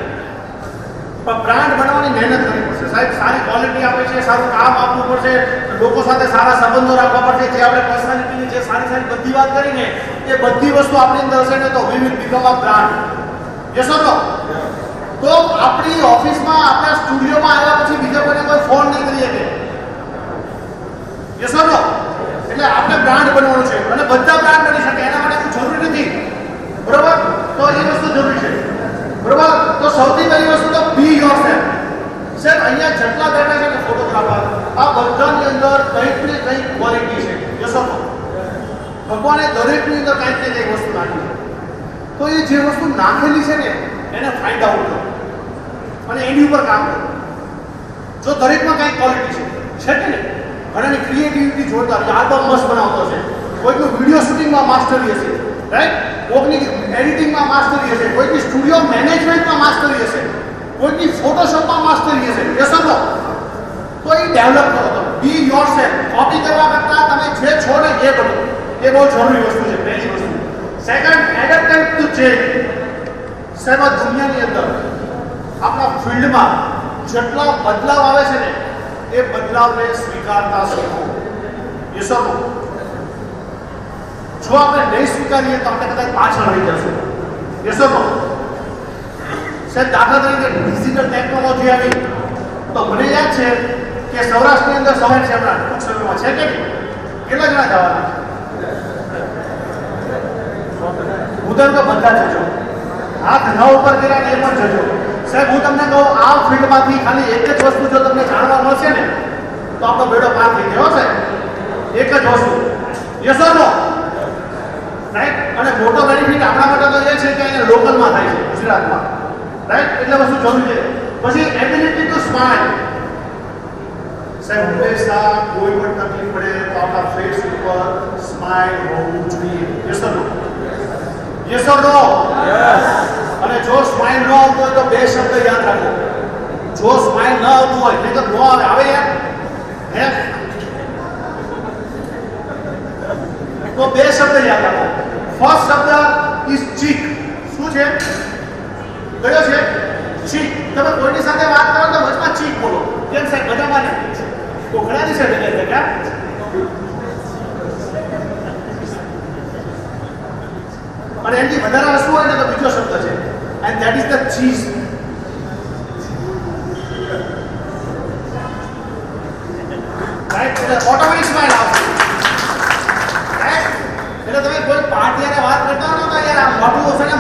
પણ બ્રાન્ડ બનાવવાની મહેનત કરવી પડશે સાહેબ. સારી ક્વોલિટી આપે છે, સારું કામ આપવું પડશે, લોકો સાથે સારા સંબંધો રાખવા પડશે. જે આપણે પર્સનાલિટીની જે સારી બધી વાત કરીને એ બધી વસ્તુ આપણી અંદર હશે ને તો we will become a brand. Yes or no? તો આપણી ઓફિસમાં આપણા સ્ટુડિયોમાં આવ્યા પછી બીજા કોઈને કોઈ ફોન નહીં કરી શકે. યસ ઓર નો? એટલે આપણે બ્રાન્ડ બનવાનું છે અને બધા બ્રાન્ડ બની શકે એના માટે કોઈ જરૂરી નથી. બરોબર? તો એ વસ્તુ જરૂરી છે. બરોબર? તો સૌથી પહેલી વસ્તુ તો બી યોરસેલ્ફ. સાહેબ અહીંયા જેટલા બેઠા છે ને ફોટોગ્રાફર, આ બધાની અંદર કંઈક ને કંઈક ક્વોલિટી છે. યસ ઓર નો? ભગવાને દરેકની અંદર કંઈક ને કંઈક વસ્તુ નાખી છે. તો એ જે વસ્તુ નાખેલી છે ને એને ફાઇન્ડ આઉટ કરો અને એની ઉપર કામ કરો. જો દરેકમાં કંઈક ક્વોલિટી છે કે નહીં? ઘણાની ક્રિએટિવિટી જોરદાર છે, આલ્બમ મસ્ત બનાવતો છે, કોઈકનું વિડીયો શૂટિંગમાં માસ્ટરી હશે, રાઈટ? કોઈકની એડિટિંગમાં માસ્ટરી હશે, કોઈકની સ્ટુડિયો મેનેજમેન્ટમાં માસ્ટરી હશે, કોઈકની ફોટોશોપમાં માસ્ટરી હશે. Yes or no? તો એ ડેવલપ કરો તમે. બી યોરસેલ્ફ. કોપી કરવા કરતાં તમે જે છો ને એ બનો. એ બહુ જરૂરી વસ્તુ છે, પહેલી વસ્તુ. Second, adapted to change. સાહેબ આ દુનિયાની અંદર આપણા ફિલ્ડમાં જેટલા બદલાવ આવે છે ને એ બદલાવને સ્વીકારતા શીખો. યસ ઓર નો? જો આપણે નહીં સ્વીકારીએ તો આપણે કદાચ પાછળ રહી જશું. Yes or no? સાહેબ દાખલા તરીકે ડિજિટલ ટેકનોલોજી આવી તો મને યાદ છે કે સૌરાષ્ટ્રની અંદર સવાર છે આપણા ટૂંક સમયમાં છે કે નહીં? કેટલા જણા જવાના? ઉદાહરણ તો બધા જજો. હાથ ન ઉપર કર્યા ને એ પણ જજો. સાહેબ હું તમને કહું આ ફિલ્ડમાંથી ખાલી એક જ વસ્તુ જો તમને જાણવા મળશે ને તો આપણો બેડો પાર થઈ ગયો સાહેબ. એક જ વસ્તુ. Yes or no? રાઈટ? અને મોટો બેનિફિટ આપણા માટે તો એ છે કે અહીંયા લોકલમાં થાય છે, ગુજરાતમાં. રાઈટ? એટલે વસ્તુ જરૂરી છે. પછી એબિલિટી ટુ સ્માઇલ. સાહેબ હંમેશા કોઈ પણ તકલીફ પડે તો આપણા ફેસ ઉપર સ્માઇલ હોવું જોઈએ. Yes or no? Yes or no? Yes. અને જો સ્માઇલ ન આવતો હોય તો બે શબ્દ યાદ રાખો. જો સ્માઇલ ન આવતું હોય નહીં તો નો આવે. આવે યાર? હે? તો બે શબ્દ યાદ રાખો. ફર્સ્ટ શબ્દ ઇઝ ચીક. શું છે? કયો છે? ચીક. તમે કોઈની સાથે વાત કરો તો વચમાં ચીક બોલો. કેમ સાહેબ મજામાં ને? કોકડાની છે એટલે ક્યાં? અને એની વધારે વસ્તુ હોય ને તો બીજો શબ્દ છે and that is the cheese. Right? એટલે ઓટોમેટિક સ્માઇલ આવશે. રાઈટ? એટલે તમે કોઈ પાર્ટીને વાત કરતા હો ને તો યાર આ મોટું હશે ને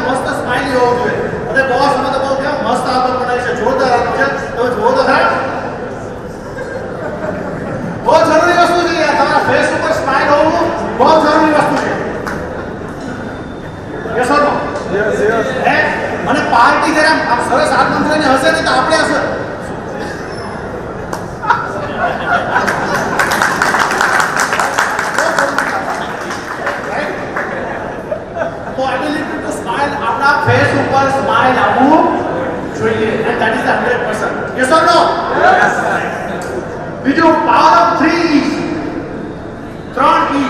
અરે બોસ અમે તો બહુ કેમ મસ્ત આલ્બમ બનાવી છે, જોરદાર આલ્બમ છે, તમે જુઓ તો ખરા. બહુ જરૂરી વસ્તુ છે યાર, તમારા ફેસ ઉપર સ્માઈલ હોવું બહુ જરૂરી વસ્તુ છે. Yes or no? Yes yes. Hey મને પાર્ટી જરા આમ સરસ આલ્બમ જોઈને હશે ને તો આપણે હશે. તો એબિલિટી ટુ સ્માઈલ આપણા ફેસ ઉપર સ્માઈલ આવવું જોઈએ, and that is the 100%. Yes or no? Yes. બીજું power of 3 E's. 3 E.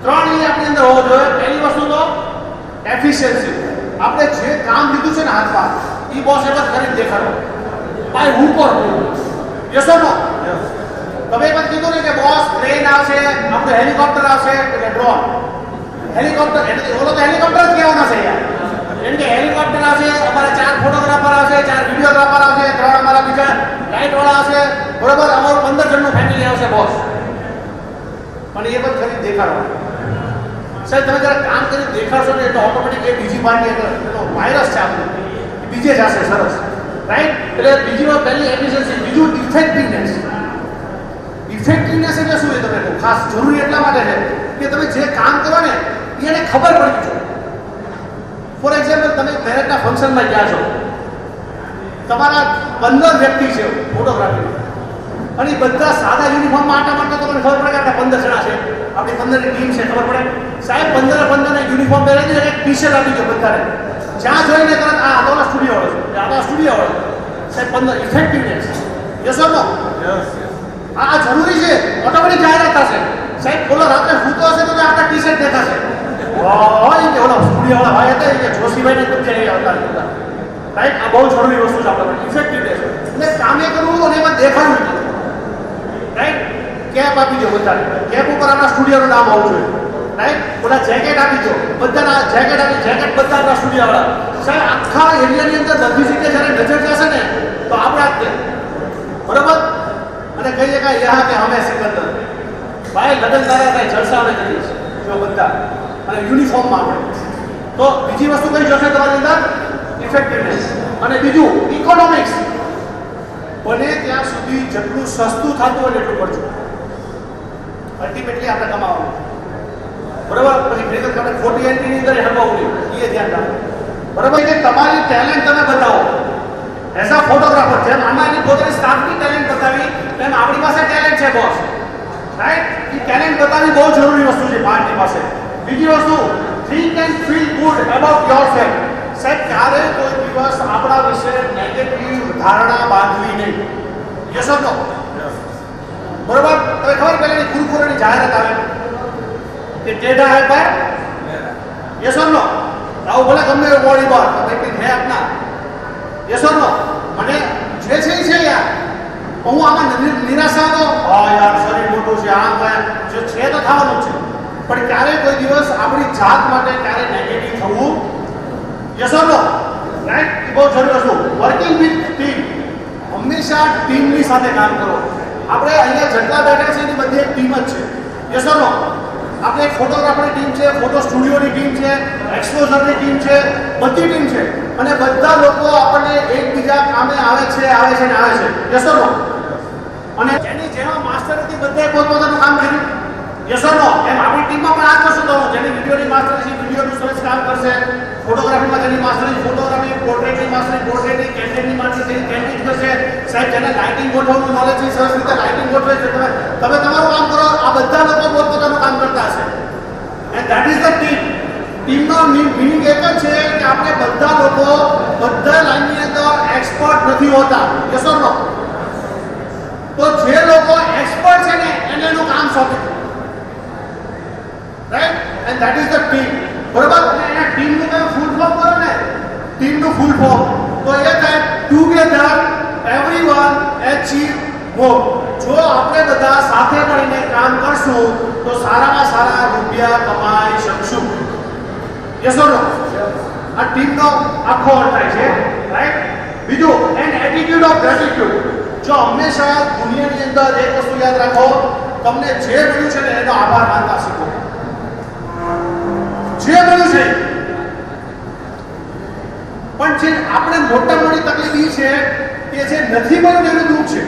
3 E આપણી અંદર હોવો જોઈએ. પહેલી વસ્તુ તો એફિશિયન્સી. આપણે જે કામ લીધું છે ને હાથમાં એ બોસ એમ જ કરીને દેખાડો. By hook or crook. Yes or no? Yes. તમે એમ જ કીધું ને કે બોસ પ્લેન આવશે, આપણું હેલિકોપ્ટર આવશે કે ડ્રોન. હેલિકોપ્ટર એટલે ઓલો તો હેલિકોપ્ટર જ કહેવાના છે યાર. એમ કે હેલિકોપ્ટર આવશે, અમારા 4 ફોટોગ્રાફર આવશે, 4 વિડીયોગ્રાફર આવશે, 3 અમારા બીજા લાઇટ વાળા આવશે, બરોબર, અમારું 15 જણનું ફેમિલી આવશે બોસ. પણ એ પણ કરી દેખાડો. સાહેબ તમે જરા કામ કરી દેખાડશો ને એટલે ઓટોમેટિક એ બીજી પાર્ટી એટલે વાયરસ છે આપણું બીજે જશે. સરસ, રાઈટ? એટલે બીજી વાત પહેલી એફિશિયન્સી, બીજું ઇફેક્ટિવનેસ. ઇફેક્ટિવનેસ એટલે શું એ તમને કહું, ખાસ જરૂરી એટલા માટે છે કે તમે જે કામ કરો ને એને ખબર પડવી જોઈએ. ફોર એક્ઝામ્પલ તમે મેરેજના ફંક્શનમાં ગયા છો, તમારા 15 વ્યક્તિ છે ફોટોગ્રાફી, અને બધા સાદા યુનિફોર્મમાં આટા મારતા તમને ખબર પડે કે આપણા 15 જણા છે, આપણી 15ની ટીમ છે, ખબર પડે. સાહેબ 15 ને યુનિફોર્મ પહેરી દીધો, એક ટી શર્ટ આપી દો બધાને, જ્યાં જોઈને તરત આ તો સ્ટુડિયો વાળો છે, આ તો સ્ટુડિયો વાળો. સાહેબ 15 effectiveness. Yes or no? Yes. આ જરૂરી છે, ઓટોમેટિક જાહેરાત થશે. સાહેબ બોલો રાત્રે સૂતો હશે તો આપણા ટી શર્ટ દેખાશે. હોય કે ઓલા સ્ટુડિયો વાળા ભાઈ હતા કે જોશીભાઈને પૂછે આવતા રાઈટ. આ બહુ જરૂરી વસ્તુ છે આપણા માટે, ઇફેક્ટિવનેસ. એટલે કામે કરવું અને એમાં દેખાડવું, રાઈટ? કેપ આપી દો બધાને, કેપ ઉપર આપણા સ્ટુડિયોનું નામ હોવું જોઈએ, રાઈટ? ઓલા જેકેટ આપી દો બધાના, જેકેટ આપી, જેકેટ બધા આપણા સ્ટુડિયો વાળા. સાહેબ આખા એરિયાની અંદર બધી જગ્યાએ જ્યારે નજર જશે ને તો આપણા જ, બરોબર? અને કહીએ કે યહાં કે હમે સિકંદર ભાઈ લગ્ન તારા થાય જલસા અમે કરીએ છીએ જો બધા, અને યુનિફોર્મમાં આપણે. તો બીજી વસ્તુ કઈ જશે તમારી અંદર? ઇફેક્ટિવનેસ. અને બીજું ઇકોનોમિક્સ. બને ત્યાં સુધી જેટલું સસ્તું થતું હોય એટલું કરજો. અલ્ટિમેટલી આપણે કમાવાનું, બરોબર? પછી ભેગા આપણે ખોટી એન્ટ્રીની અંદર હરવાવું નહીં, એ ધ્યાન રાખો, બરોબર? કે તમારી ટેલેન્ટ તમે બતાવો એઝ અ ફોટોગ્રાફર. જેમ આમાં પોતાની સ્ટાફની ટેલેન્ટ બતાવી તેમ આપણી પાસે ટેલેન્ટ છે બોસ, રાઈટ? એ ટેલેન્ટ બતાવવી બહુ જરૂરી વસ્તુ છે પાર્ટી પાસે. બીજી વસ્તુ, think and feel good about yourself. સાહેબ ક્યારે કોઈ દિવસ આપણા વિશે નેગેટિવ ધારણા બાંધવી નહીં. યસ ઓર નો? બરોબર? તમે ખબર પેલાની કુરકુરેની જાહેરાત આવે કે ટેઢા હે ભાઈ, યસ ઓર નો? આવું ભલે ગમે એવું બોડી બાર લેકિન હે આપના. યસ ઓર નો? મને જે છે એ છે યાર. હું આમાં નિરાશા તો હા યાર શરીર મોટું છે, આમ કાંઈ જે છે તો થવાનું જ છે, પણ ક્યારેય કોઈ દિવસ આપણી જાત માટે ક્યારેય નેગેટિવ થવું. Yes or no? રાઈટ? એ બહુ જરૂરી વસ્તુ. Working with team. હંમેશા ટીમની સાથે કામ કરો. આપણે અહીંયા જેટલા બેઠા છે એની બધી એક ટીમ જ છે. યસ ઓર નો? આપણે એક ફોટોગ્રાફરની ટીમ છે, ફોટો સ્ટુડિયોની ટીમ છે, એક્સપોઝરની ટીમ છે, બધી ટીમ છે, અને બધા લોકો આપણને એકબીજા કામે આવે છે ને આવે છે. Yes or no? અને જેની જેમાં માસ્ટર હતી બધાએ પોતપોતાનું કામ કર્યું. યસ ઓર નો? એમ આપણી ટીમમાં પણ આ જ વસ્તુ થવું. જેની વિડીયોની માસ્ટર છે વિડીયોનું સરસ કામ કરશે, ફોટોગ્રાફીમાં જેની માસ્ટર છે ફોટોગ્રાફી, પોર્ટ્રેટની માસ્ટર પોર્ટ્રેટની, કેન્ડિડની માસ્ટર છે કેન્ડિડ કરશે. સાહેબ જેને લાઇટિંગ ગોઠવવાનું નોલેજ છે સરસ રીતે લાઇટિંગ ગોઠવે છે. તમે તમારું કામ કરો. આ બધા લોકો પોતપોતાનું કામ કરતા હશે, and that is the team. ટીમનો મિનિંગ એક જ છે કે આપણે બધા લોકો બધા લાઈનની અંદર એક્સપર્ટ નથી હોતા. Yes or no? તો જે લોકો એક્સપર્ટ છે ને એને એનું કામ સોંપે, right? And that is the team, બરોબર? અને એના ટીમનું તમે ફૂલ ફોર્મ કરો ને, ટીમનું ફૂલ ફોર્મ તો એ થાય ટુગેધર એવરીવન એચીવ મોર. જો આપણે બધા સાથે મળીને કામ કરશું તો સારામાં સારા રૂપિયા કમાઈ શકશું. યસ ઓર નો? આ ટીમનો આખો અર્થ થાય છે, રાઈટ? બીજું, એન એટીટ્યુડ ઓફ ગ્રેટિટ્યુડ. જો હંમેશા દુનિયાની અંદર એક વસ્તુ યાદ રાખો, તમને જે મળ્યું છે ને એનો આભાર માનતા શીખો. જે મળ્યું છે પણ જે આપણે મોટા મોટી તકલીફ એ છે કે જે નથી મળ્યું એનું દુઃખ છે,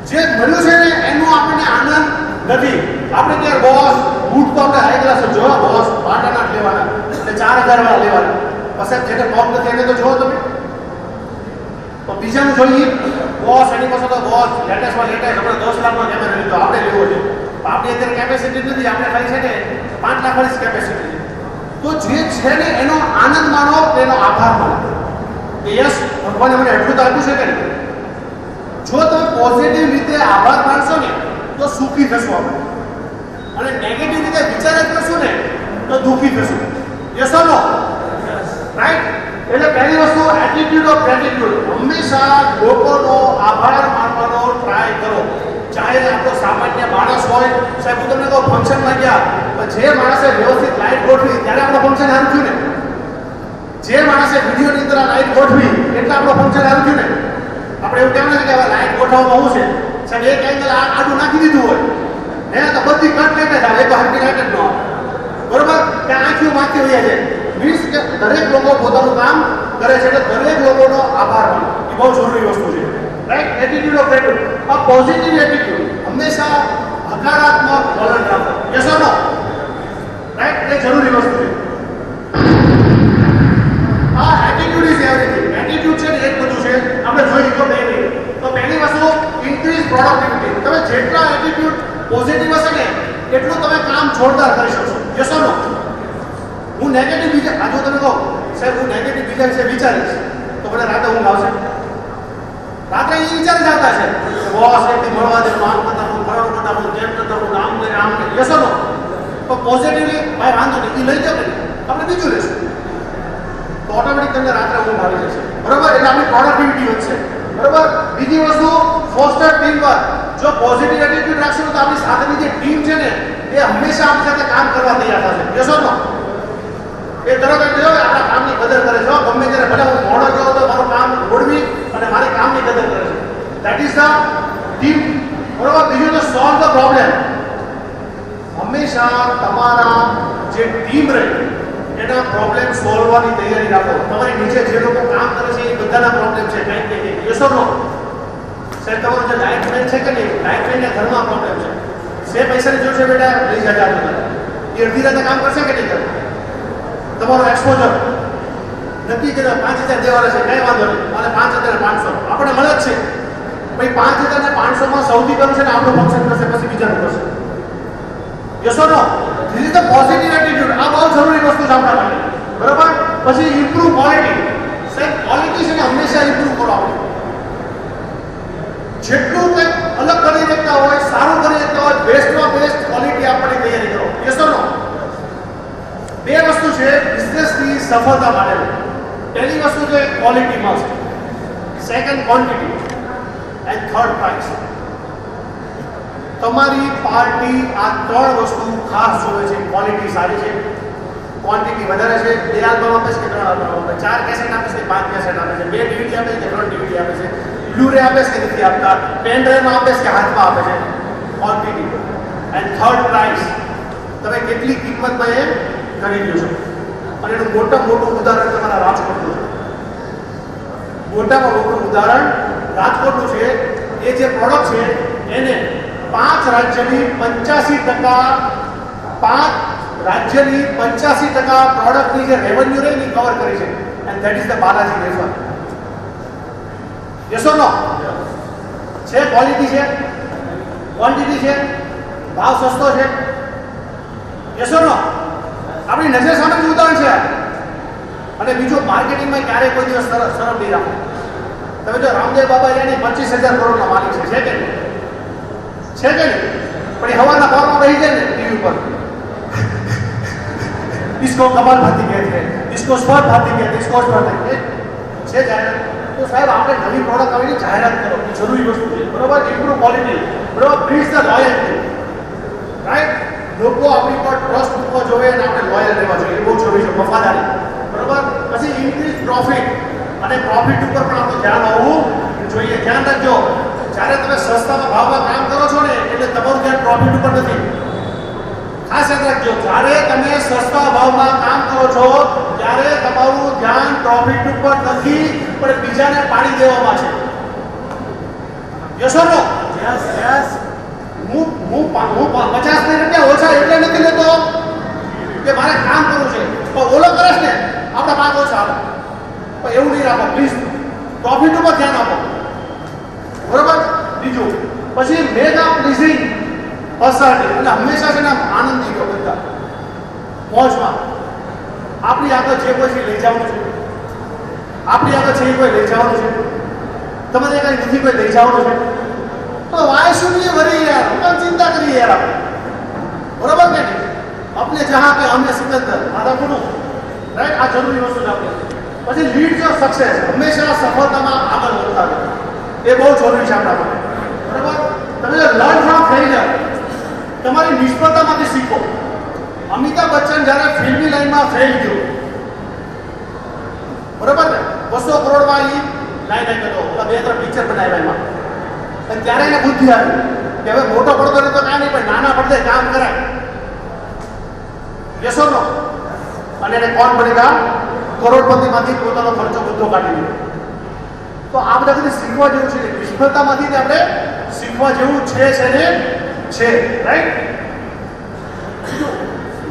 જે મળ્યું છે ને એનો આપણને આનંદ નથી. આપણે કે બોસ બૂટ તો આપણે હાઈ ક્લાસ જોવા, બોસ બાટાના લેવાના એટલે 4000 વાળા લેવાના, પછી જેને પગ નથી એને તો જોવો તમે. તો બીજાનું જોઈએ બોસ, એની પાસે તો બોસ લેટેસ્ટમાં લેટેસ્ટ આપણે 10 લાખનો કેમેરા લીધો, આપણે લેવો છે. આપણી અત્યારે કેપેસિટી નથી, આપણે ખાલી છે ને 5 લાખ વાળી કેપેસિટી. તો જે છે ને એનો આનંદ માનો, એનો આભાર માનો કે યસ ભગવાને મને એટલું તો આપ્યું છે કે નહીં. જો તમે પોઝિટિવ રીતે આભાર માનશો ને તો સુખી થશો આપણે, અને નેગેટિવ રીતે વિચાર જ કરશું ને તો દુઃખી થશું. Yes or no? રાઈટ. એટલે પહેલી વસ્તુ એટીટ્યુડ ઓફ ગ્રેટિટ્યુડ. હંમેશા લોકોનો આભાર માનવાનો ટ્રાય કરો. ચાહે આપણો સામાન્ય માણસ હોય, સાહેબ હું તમને કહું ફંક્શનમાં ગયા પણ જે માણસે વ્યવસ્થિત લાઈટ ગોઠવી ત્યારે આપણો ફંક્શન સારું થયું ને. જે માણસે વિડીયોની અંદર લાઈટ ગોઠવી એટલે આપણો ફંક્શન સારું થયું ને. આપણે એવું કેમ નથી કે હવે લાઈટ ગોઠવવામાં શું છે સાહેબ, એક એંગલ આડું નાખી દીધું હોય ને તો બધી કટ લેટે થાય, એક હરકી લાઈટ જ ન આવે. બરોબર કે આંખીઓ માથી વયા જાય. મીન્સ કે દરેક લોકો પોતાનું કામ કરે છે એટલે દરેક લોકોનો આભાર માનો એ બહુ જરૂરી વસ્તુ છે. રાઈટ. એટીટ્યુડ ઓફ ગ્રેટિટ્યુડ, આ પોઝિટિવ એટીટ્યુડ, હંમેશા હકારાત્મક વલણ રાખો. Yes or no? રાઈટ. એ જરૂરી વસ્તુ છે. આ એટીટ્યુડ ઇઝ એવરીથિંગ. એટીટ્યુડ છે ને એક બધું છે. આપણે જોઈએ તો પહેલી વસ્તુ ઇન્ક્રીઝ પ્રોડક્ટિવિટી. તમે જેટલા એટીટ્યુડ પોઝિટિવ હશે ને એટલું તમે કામ જોરદાર કરી શકશો. યસ ઓર નો? હું નેગેટિવ બીજા આજે તમે કહો સાહેબ હું નેગેટિવ બીજા વિશે વિચારીશ તો મને રાતે ઊંઘ આવશે? રાત્રે એ વિચાર જ આવતા છે બોસ એટલી મળવા દે, આમ કરતા હું ફરવાનું કરતા હું જેમ કરતા હું આમ કરે આમ કરે. Yes or no? તો પોઝિટિવલી ભાઈ વાંધો નહીં એ લઈ જાવ ને આપણે બીજું લેશું તો ઓટોમેટિક તમને રાત્રે ઊંઘ આવી જશે. બરોબર. એટલે આપણી પ્રોડક્ટિવિટી વધશે. બરોબર. બીજી વસ્તુ ફોસ્ટર ટીમ વર્ક. જો પોઝિટિવ એટીટ્યુડ રાખશું તો આપણી સાથેની જે ટીમ છે ને એ હંમેશા આપણી સાથે કામ કરવા તૈયાર થશે. યસ ઓર નો? એ તરત જ આપણા કામની કદર કરે છે. ગમે ત્યારે ભલે હું મોડો ગયો તો મારું કામ ઘોડવી અને મારી કામની કદર કરે છે. That is the team. બરોબર. બીજું તો સોલ્વ ધ પ્રોબ્લેમ. હંમેશા તમારા જે ટીમ રહે એના પ્રોબ્લેમ સોલ્વવાની તૈયારી રાખો. તમારી નીચે જે લોકો કામ કરે છે એ બધાના પ્રોબ્લેમ છે કંઈક ને કંઈક. Yes or no? સાહેબ તમારો જે લાઇટ મેન છે કે નહીં, લાઇટ મેનના ઘરમાં પ્રોબ્લેમ છે. સે પૈસાની જોશે બેટા લઈ જજા બધા. એ અડધી રાતે કામ કરશે કે નહીં કરે? તમારો એક્સપોઝર નક્કી કર્યો 5000 દેવાના છે, કઈ વાંધો નહીં, અને 5500 આપણે મળે જ છે. ભાઈ 5500 સૌથી પહેલું છે ને આપણું ફંક્શન કરશે, પછી બીજાનું કરશે. Yes or no? This is the positive attitude. આ બહુ જરૂરી વસ્તુ છે આપણા માટે. બરાબર. પછી ઇમ્પ્રુવ ક્વોલિટી. સાહેબ ક્વોલિટી છે ને હંમેશા ઇમ્પ્રુવ કરો. આપણે જેટલું કંઈક અલગ કરી શકતા હોય, સારું કરી શકતા હોય, બેસ્ટમાં બેસ્ટ ક્વોલિટી આપવાની તૈયારી કરો. યસ ઓર નો? બે વસ્તુ છે બિઝનેસની સફળતા માટે. પહેલી વસ્તુ છે quality must, second quantity and third price. તમારી પાર્ટી આ ત્રણ વસ્તુ ખાસ જોવે છે. ક્વોલિટી સારી છે, ક્વોન્ટિટી વધારે છે. 2 આલ્બમ આપે છે કે 3 આલ્બમ આપે? 4 કેસેટ આપે છે, 5 કેસેટ આપે છે, 2 DVD આપે છે કે 3 DVD આપે છે, બ્લુ-રે આપે છે કે નથી આપતા, પેન ડ્રાઈવમાં આપે છે કે હાથમાં આપે છે? ક્વોન્ટિટી. And third price. તમે કેટલી કિંમતમાં એ કરી દો છો. અને એનું મોટું ઉદાહરણ તમારા રાજકોટનું છે. મોટામાં મોટું ઉદાહરણ રાજકોટનું છે. એ જે પ્રોડક્ટ છે એને 5 રાજ્યની 85% પ્રોડક્ટની જે રેવન્યુ રહી એ કવર કરી છે. And that is the Balaji refer. Yes or no? છે ક્વોલિટી છે, ક્વોન્ટિટી છે, ભાવ સસ્તો છે. Yes or no? આપણી નજર સામેનું ઉદાહરણ છે. અને બીજું માર્કેટિંગમાં ક્યારેય કોઈ દિવસ શરમ નહીં રાખો. તમે જો રામદેવ બાબા એની 25,000 કરોડના માલિક છે કે નહીં? છે કે નહીં? પણ એ હવાના ભાવમાં રહી જાય ને ટીવી પર, इसको कमल भाती कहते हैं, इसको स्वर भाती कहते हैं, इसको स्वर कहते हैं. છે જાહેરાત. તો સાહેબ આપણે નવી પ્રોડક્ટ આવીને જાહેરાત કરો એ જરૂરી વસ્તુ છે. બરોબર. Improve quality. બરોબર. Please the loyalty. રાઈટ. લોકો આપણી પર ટ્રસ્ટ મૂકવા જોઈએ અને આપણે લોયલ રહેવા જોઈએ. એ બહુ જરૂરી છે. વફાદારી. બરોબર. પછી ઇન્ક્રીઝ પ્રોફિટ. અને પ્રોફિટ ઉપર પણ આપણું ધ્યાન હોવું જોઈએ. ધ્યાન રાખજો, જ્યારે તમે સસ્તામાં ભાવમાં કામ કરો છો ને એટલે તમારું ધ્યાન પ્રોફિટ ઉપર નથી. ખાસ યાદ રાખજો, જ્યારે તમે સસ્તા ભાવમાં કામ કરો છો ત્યારે તમારું ધ્યાન પ્રોફિટ ઉપર નથી પણ બીજાને પાડી દેવામાં છે. Yes or no? Yes yes. હું 50 મિનિટ ઓછા એટલે નથી લેતો કે મારે કામ કરવું છે, પણ ઓલો કરે છે ને આપણે 5 ઓછા આપો. પણ એવું નહીં રાખો પ્લીઝ, પ્રોફિટ ઉપર ધ્યાન આપો. બરોબર? બીજું પછી મેગા પ્લીઝિંગ પર્સનાલિટી, એટલે હંમેશા છે ને આનંદી ગયો બધા પહોંચમાં. આપણી આગળ જે કોઈ છે લઈ જવાનું છે, આપણી આગળ છે એ કોઈ લઈ જવાનું છે, તમારે કઈ નથી કોઈ લઈ જવાનું છે, તો વાય शुड ये वरी यार, हम चिंता करिए यार आप. बराबर કે નહીં? अपने जहां पे हमें सिकंदर આદા કોનો રાઈટ, આ જરૂરી વસ્તુ છે આપણે. પછી લીડ યોર સક્સેસ, હંમેશા સફળતામાં આગળ વધતા રહો, એ બહુ જરૂરી છે આપણા માટે. બરાબર? તમે લર્ન ફ્રોમ ફેલિયર, તમારી નિષ્ફળતામાંથી શીખો. અમિતાભ બચ્ચન જ્યારે ફિલ્મી લાઈનમાં ફેલ ગયો, બરાબર ને, 200 કરોડમાં એ લાઈન કરતો, 2-3 પિક્ચર બનાવ્યા એમાં, અને ત્યારે એને બુદ્ધિ આવી કે હવે મોટો પડતો નહીં તો કાંઈ નહીં, પણ નાના પડદે કામ કરાય. Yes or no? અને એને કોણ બનેગા? કરોડપતિમાંથી પોતાનો ખર્ચો બધો કાઢી લીધો. તો આ બધા બધું શીખવા જેવું છે. નિષ્ફળતામાંથી આપણે શીખવા જેવું છે ને છે, રાઈટ?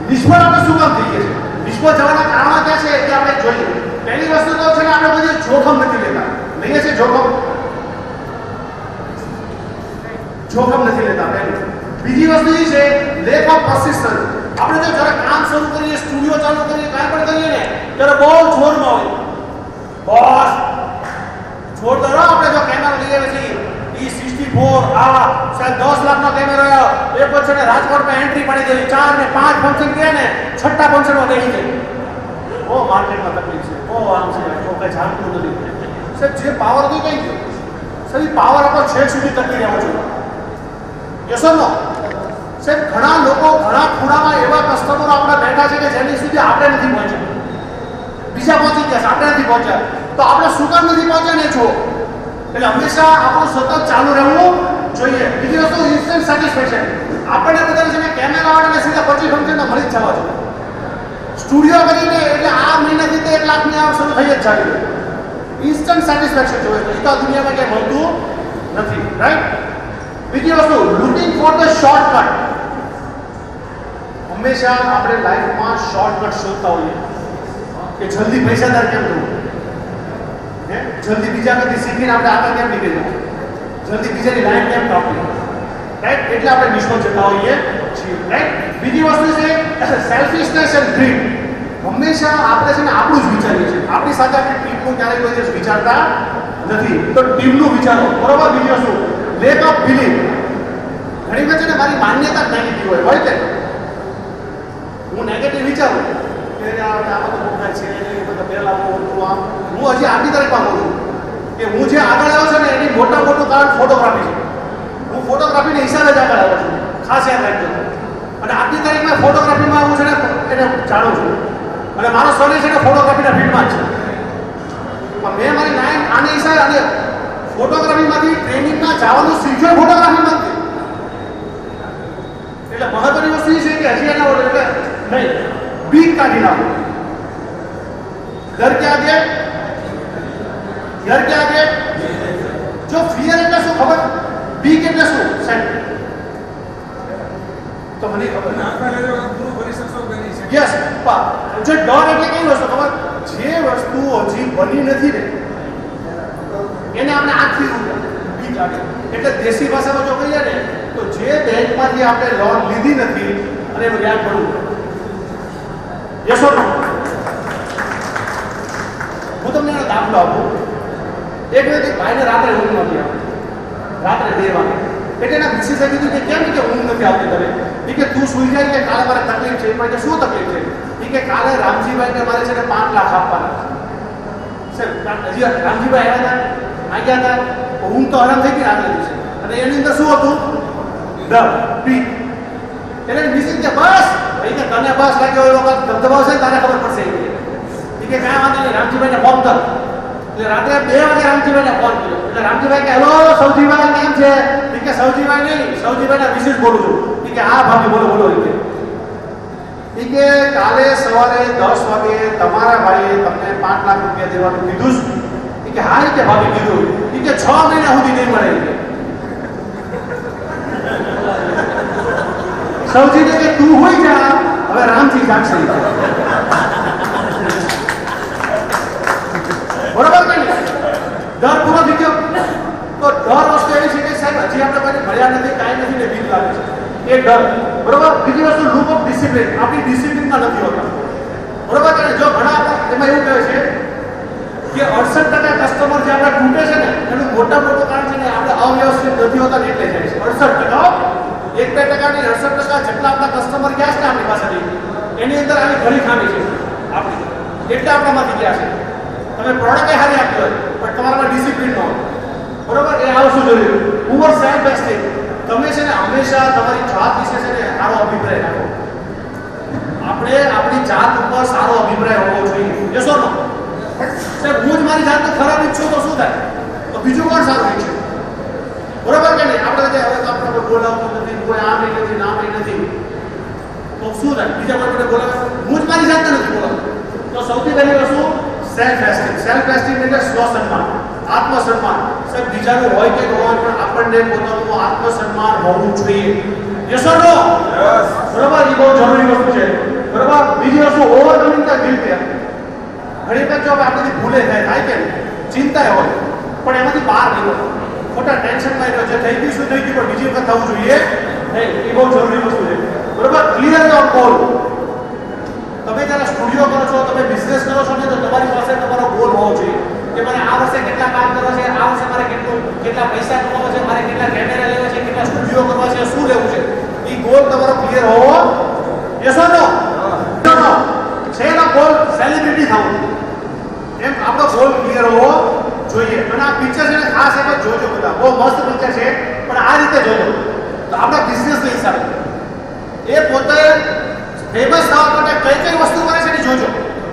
નિષ્ફળ આપણે શું કામ થઈએ છીએ? નિષ્ફળ જવાના કારણો ક્યાં છે એ આપણે જોઈએ. પહેલી વસ્તુ તો છે ને આપણે બધી જોખમ નથી લેતા. લઈએ છે જોખમ? જોખમ નથી લેતા પહેલું. બીજી વસ્તુ એ છે લેક ઓફ પરસિસ્ટન્સ. આપણે જો જરા કામ શરૂ કરીએ, સ્ટુડિયો ચાલુ કરીએ, કાંઈ પણ કરીએ ને ત્યારે બહુ જોરમાં હોય. બોસ જોરદાર, આપણે જો કેમેરા લઈ આવે છે E64, આ શાયદ 10 લાખનો કેમેરો આવ્યો, એક પછી ને રાજકોટમાં એન્ટ્રી પાડી દેવી, 4 ને 5 ફંક્શન કે ને છઠ્ઠા ફંક્શનમાં બેસી જાય. ઓ માર્કેટમાં તકલીફ છે, ઓ આમ છે, તો કઈ જાણતું નથી. સાહેબ જે પાવર તો કઈ ગયો સાહેબ, પાવર આપણો છેક સુધી ટકી રહેવો જોઈએ. Yes or no? સાહેબ ઘણા લોકો ઘણા ખૂણામાં એવા કસ્ટમરો આપણે બેઠા છે કે જેની સુધી આપણે નથી પહોંચ્યા, બીજા પહોંચી ગયા છે, આપણે નથી પહોંચ્યા. તો આપણે શું કામ નથી પહોંચ્યા ને છો? એટલે હંમેશા આપણું સતત ચાલુ રહેવું જોઈએ. બીજી વસ્તુ ઇન્સ્ટન્ટ સેટિસ્ફેક્શન. આપણે બધાને છે ને કેમેરા વાળાને સીધા 25 ફંક્શનમાં મળી જ જવા જોઈએ. સ્ટુડિયો કરીને એટલે આ મહિનાથી તો 1 લાખની આવક શરૂ થઈ જ જાય. ઇન્સ્ટન્ટ સેટિસ્ફેક્શન જોઈએ, તો એ તો દુનિયામાં ક્યાંય મળતું નથી, રાઈટ? બીજી વસ્તુ લુકિંગ ફોર ધ શોર્ટકટ. હંમેશા આપણે લાઈફમાં શોર્ટકટ શોધતા હોઈએ કે જલ્દી પૈસાદાર કેમ થવું, જલ્દી બીજા કંઈક શીખીને આપણે આગળ કેમ નીકળી જવું, જલ્દી બીજાની લાઈન કેમ કાપવી, રાઈટ? એટલે આપણે નિષ્ફળ જતા હોઈએ છીએ, રાઈટ? બીજી વસ્તુ છે સેલ્ફિશનેસ એન્ડ ડ્રીમ. હંમેશા આપણે છે ને આપણું જ વિચારીએ છીએ, આપણી સાથે આપણી ટીમનું ક્યારેય કોઈ દિવસ વિચારતા નથી. તો ટીમનું વિચારો, બરોબર? બીજી વસ્તુ લેક ઓફ બિલીફ. ઘણી વખત છે ને મારી માન્યતા જ નેગેટિવ હોય કે હું નેગેટિવ વિચારું કે આમાં તો મોટા છે, પહેલા હું હજી આટલી તારીખમાં કહું છું કે હું જે આગળ આવ્યો છું ને એની મોટું કારણ ફોટોગ્રાફી છે. હું ફોટોગ્રાફીના હિસાબે જ આગળ આવ્યો છું, ખાસ યાદ રાખજો. અને આજની તારીખમાં ફોટોગ્રાફીમાં હું છે ને એને જાણું છું, અને મારો સર છે ને ફોટોગ્રાફીના ફિલ્ડમાં જ છે. મેં મારી લાઈન આને હિસાબે અને ફોટોગ્રાફીમાંથી ટ્રેનિંગમાં જવાનું શીખ્યો ફોટોગ્રાફીમાંથી. એટલે મહત્વની વસ્તુ એ છે કે હજી એના એટલે નહીં બીક કાઢી નાખો. डर के आगे जो फियर એટલે શું ખબર, બીક એટલે શું સાહેબ? તો મને ખબર ના પૂરું કરી શકશો કે નહીં? યસ, જો ડર એટલે કઈ વસ્તુ ખબર? જે વસ્તુ હજી બની નથી ને એને આપણે આખી બીક લાગે. એટલે દેશી ભાષામાં જો કહીએ ને તો જે બેંકમાંથી આપણે લોન લીધી નથી અને એનું વ્યાજ ભરવું. યસ ઓર નો? હું તમને એનો દાખલો આપું. એક વ્યક્તિ ભાઈને રાત્રે ઊંઘ નથી આવતી, રાત્રે 2 વાગે. એટલે એના મિસિસે કીધું કે કેમ કે ઊંઘ નથી આવતી તને? એ કે તું સુઈ જાય કે કાલે મારે તકલીફ છે. એમાં શું તકલીફ છે? એ કે કાલે રામજીભાઈને મારે છે ને 5 લાખ આપવાના છે. હજી રામજીભાઈ આવ્યા હતા, ઊંઘ તો હરામ થઈ ગઈ રાત્રે દિવસે. અને એની અંદર શું હતું? ડર, બીક. એટલે મિસિસ કે બસ ભાઈ કે તને બસ લાગ્યો એ વખત ધબધબાવશે તારે ખબર પડશે. કે કાંઈ વાંધો નહીં, રામજીભાઈને ફોન કર. એટલે રાત્રે 2 વાગે રામજીભાઈને ફોન કર્યો. એટલે રામજીભાઈ કે હેલો સૌજીભાઈ કેમ છે? કે સૌજીભાઈ નહીં, સૌજીભાઈના મિસિસ બોલું છું. કે હા ભાભી બોલો બોલો. એ કે કાલે સવારે 10 વાગે તમારા ભાઈએ તમને 5 લાખ રૂપિયા દેવાનું કીધું છે? એ કે હા. એ કે ભાભી કીધું. એ કે 6 મહિના સુધી નહીં મળે. એ કે સૌજીને કે તું હોઈ જા, હવે રામજી જાગશે. બરોબર કે નહીં? ડર પૂરો થઈ ગયો. તો ડર વસ્તુ એવી છે કે સાહેબ હજી આપણે કોઈ મળ્યા નથી, કાંઈ નથી ને બીક લાગે છે, એ ડર. બરોબર. બીજી વસ્તુ લુક ઓફ ડિસિપ્લિન. આપણી ડિસિપ્લિનમાં નથી હોતા. બરોબર કે જો ઘણા એમાં એવું કહે છે કે 68% કસ્ટમર જે આપણે તૂટે છે ને એનું મોટા મોટું કારણ છે ને આપણે અવ્યવસ્થિત નથી હોતા એટલે જાય છે. 68% 1-2% ની 68% જેટલા આપણા કસ્ટમર ગયા છે ને આપણી પાસેથી એની અંદર આવી ઘણી ખામી છે આપણી, એટલે આપણામાંથી ગયા છે. તમે પ્રોડક્ટ સારી આપી હોય પણ તમારામાં ડિસિપ્લિન ન હોય. બરોબર. એ આ વસ્તુ જોયું. Poor self esteem. તમે છે ને હંમેશા તમારી જાત વિશે છે ને સારો અભિપ્રાય રાખો. આપણે આપણી જાત ઉપર સારો અભિપ્રાય હોવો જોઈએ. Yes or no? સાહેબ હું જ મારી જાતને ખરાબ ઈચ્છું તો શું થાય? તો બીજું કોણ સારું ઈચ્છે? બરોબર કે નહીં? આપણે હવે તો આપણે કોઈ બોલાવતું નથી, કોઈ આમ નહીં નથી, નામ નહીં નથી, તો શું થાય? બીજા કોઈને બોલાવે? હું જ મારી જાતને નથી બોલાવતો. તો સૌથી પહેલી વસ્તુ સેલ્ફ એસ્ટીમ. સેલ્ફ એસ્ટીમ એટલે સ્વસન્માન, આત્મસન્માન. સાહેબ બીજાનું હોય કે ન હોય પણ આપણને પોતાનું આત્મસન્માન હોવું જોઈએ. Yes or no? યસ. બરોબર. એ બહુ જરૂરી વસ્તુ છે. બરોબર. બીજી વસ્તુ ઓવરકમિંગ ધ ગિલ્ટ. ઘણી વખત જો આપણાથી ભૂલે થાય કે ચિંતા હોય પણ એમાંથી બહાર નીકળો. ખોટા ટેન્શનમાં રહ્યો છે, થઈ ગયું શું થઈ ગયું પણ બીજી વખત થવું જોઈએ નહીં. એ બહુ જરૂરી વસ્તુ છે. બરોબર. Clear your goal. તમે જ્યારે સ્ટુડિયો કરો છો, તમે બિઝનેસ કરો છો ને તો તમારી પાસે તમારો ગોલ હોવો જોઈએ કે મારે આ વર્ષે કેટલા કામ કરવા છે, આ વર્ષે મારે કેટલા પૈસા કમાવા છે, મારે કેટલા કેમેરા લેવા છે, કેટલા સ્ટુડિયો કરવા છે, શું લેવું છે, એ ગોલ તમારો ક્લિયર હોવો. યસ ઓર નો? નો. છે એનો ગોલ સેલિબ્રિટી થવું, એમ આપણો ગોલ ક્લિયર હોવો જોઈએ. અને આ પિક્ચર છે ને ખાસ એક જ જોજો બધા. બહુ મસ્ત પિક્ચર છે પણ આ રીતે જોજો તો આપણા બિઝનેસના હિસાબે એ પોતે ફેમસ થવા માટે કઈ કઈ વસ્તુ કરે છે એ જોજો.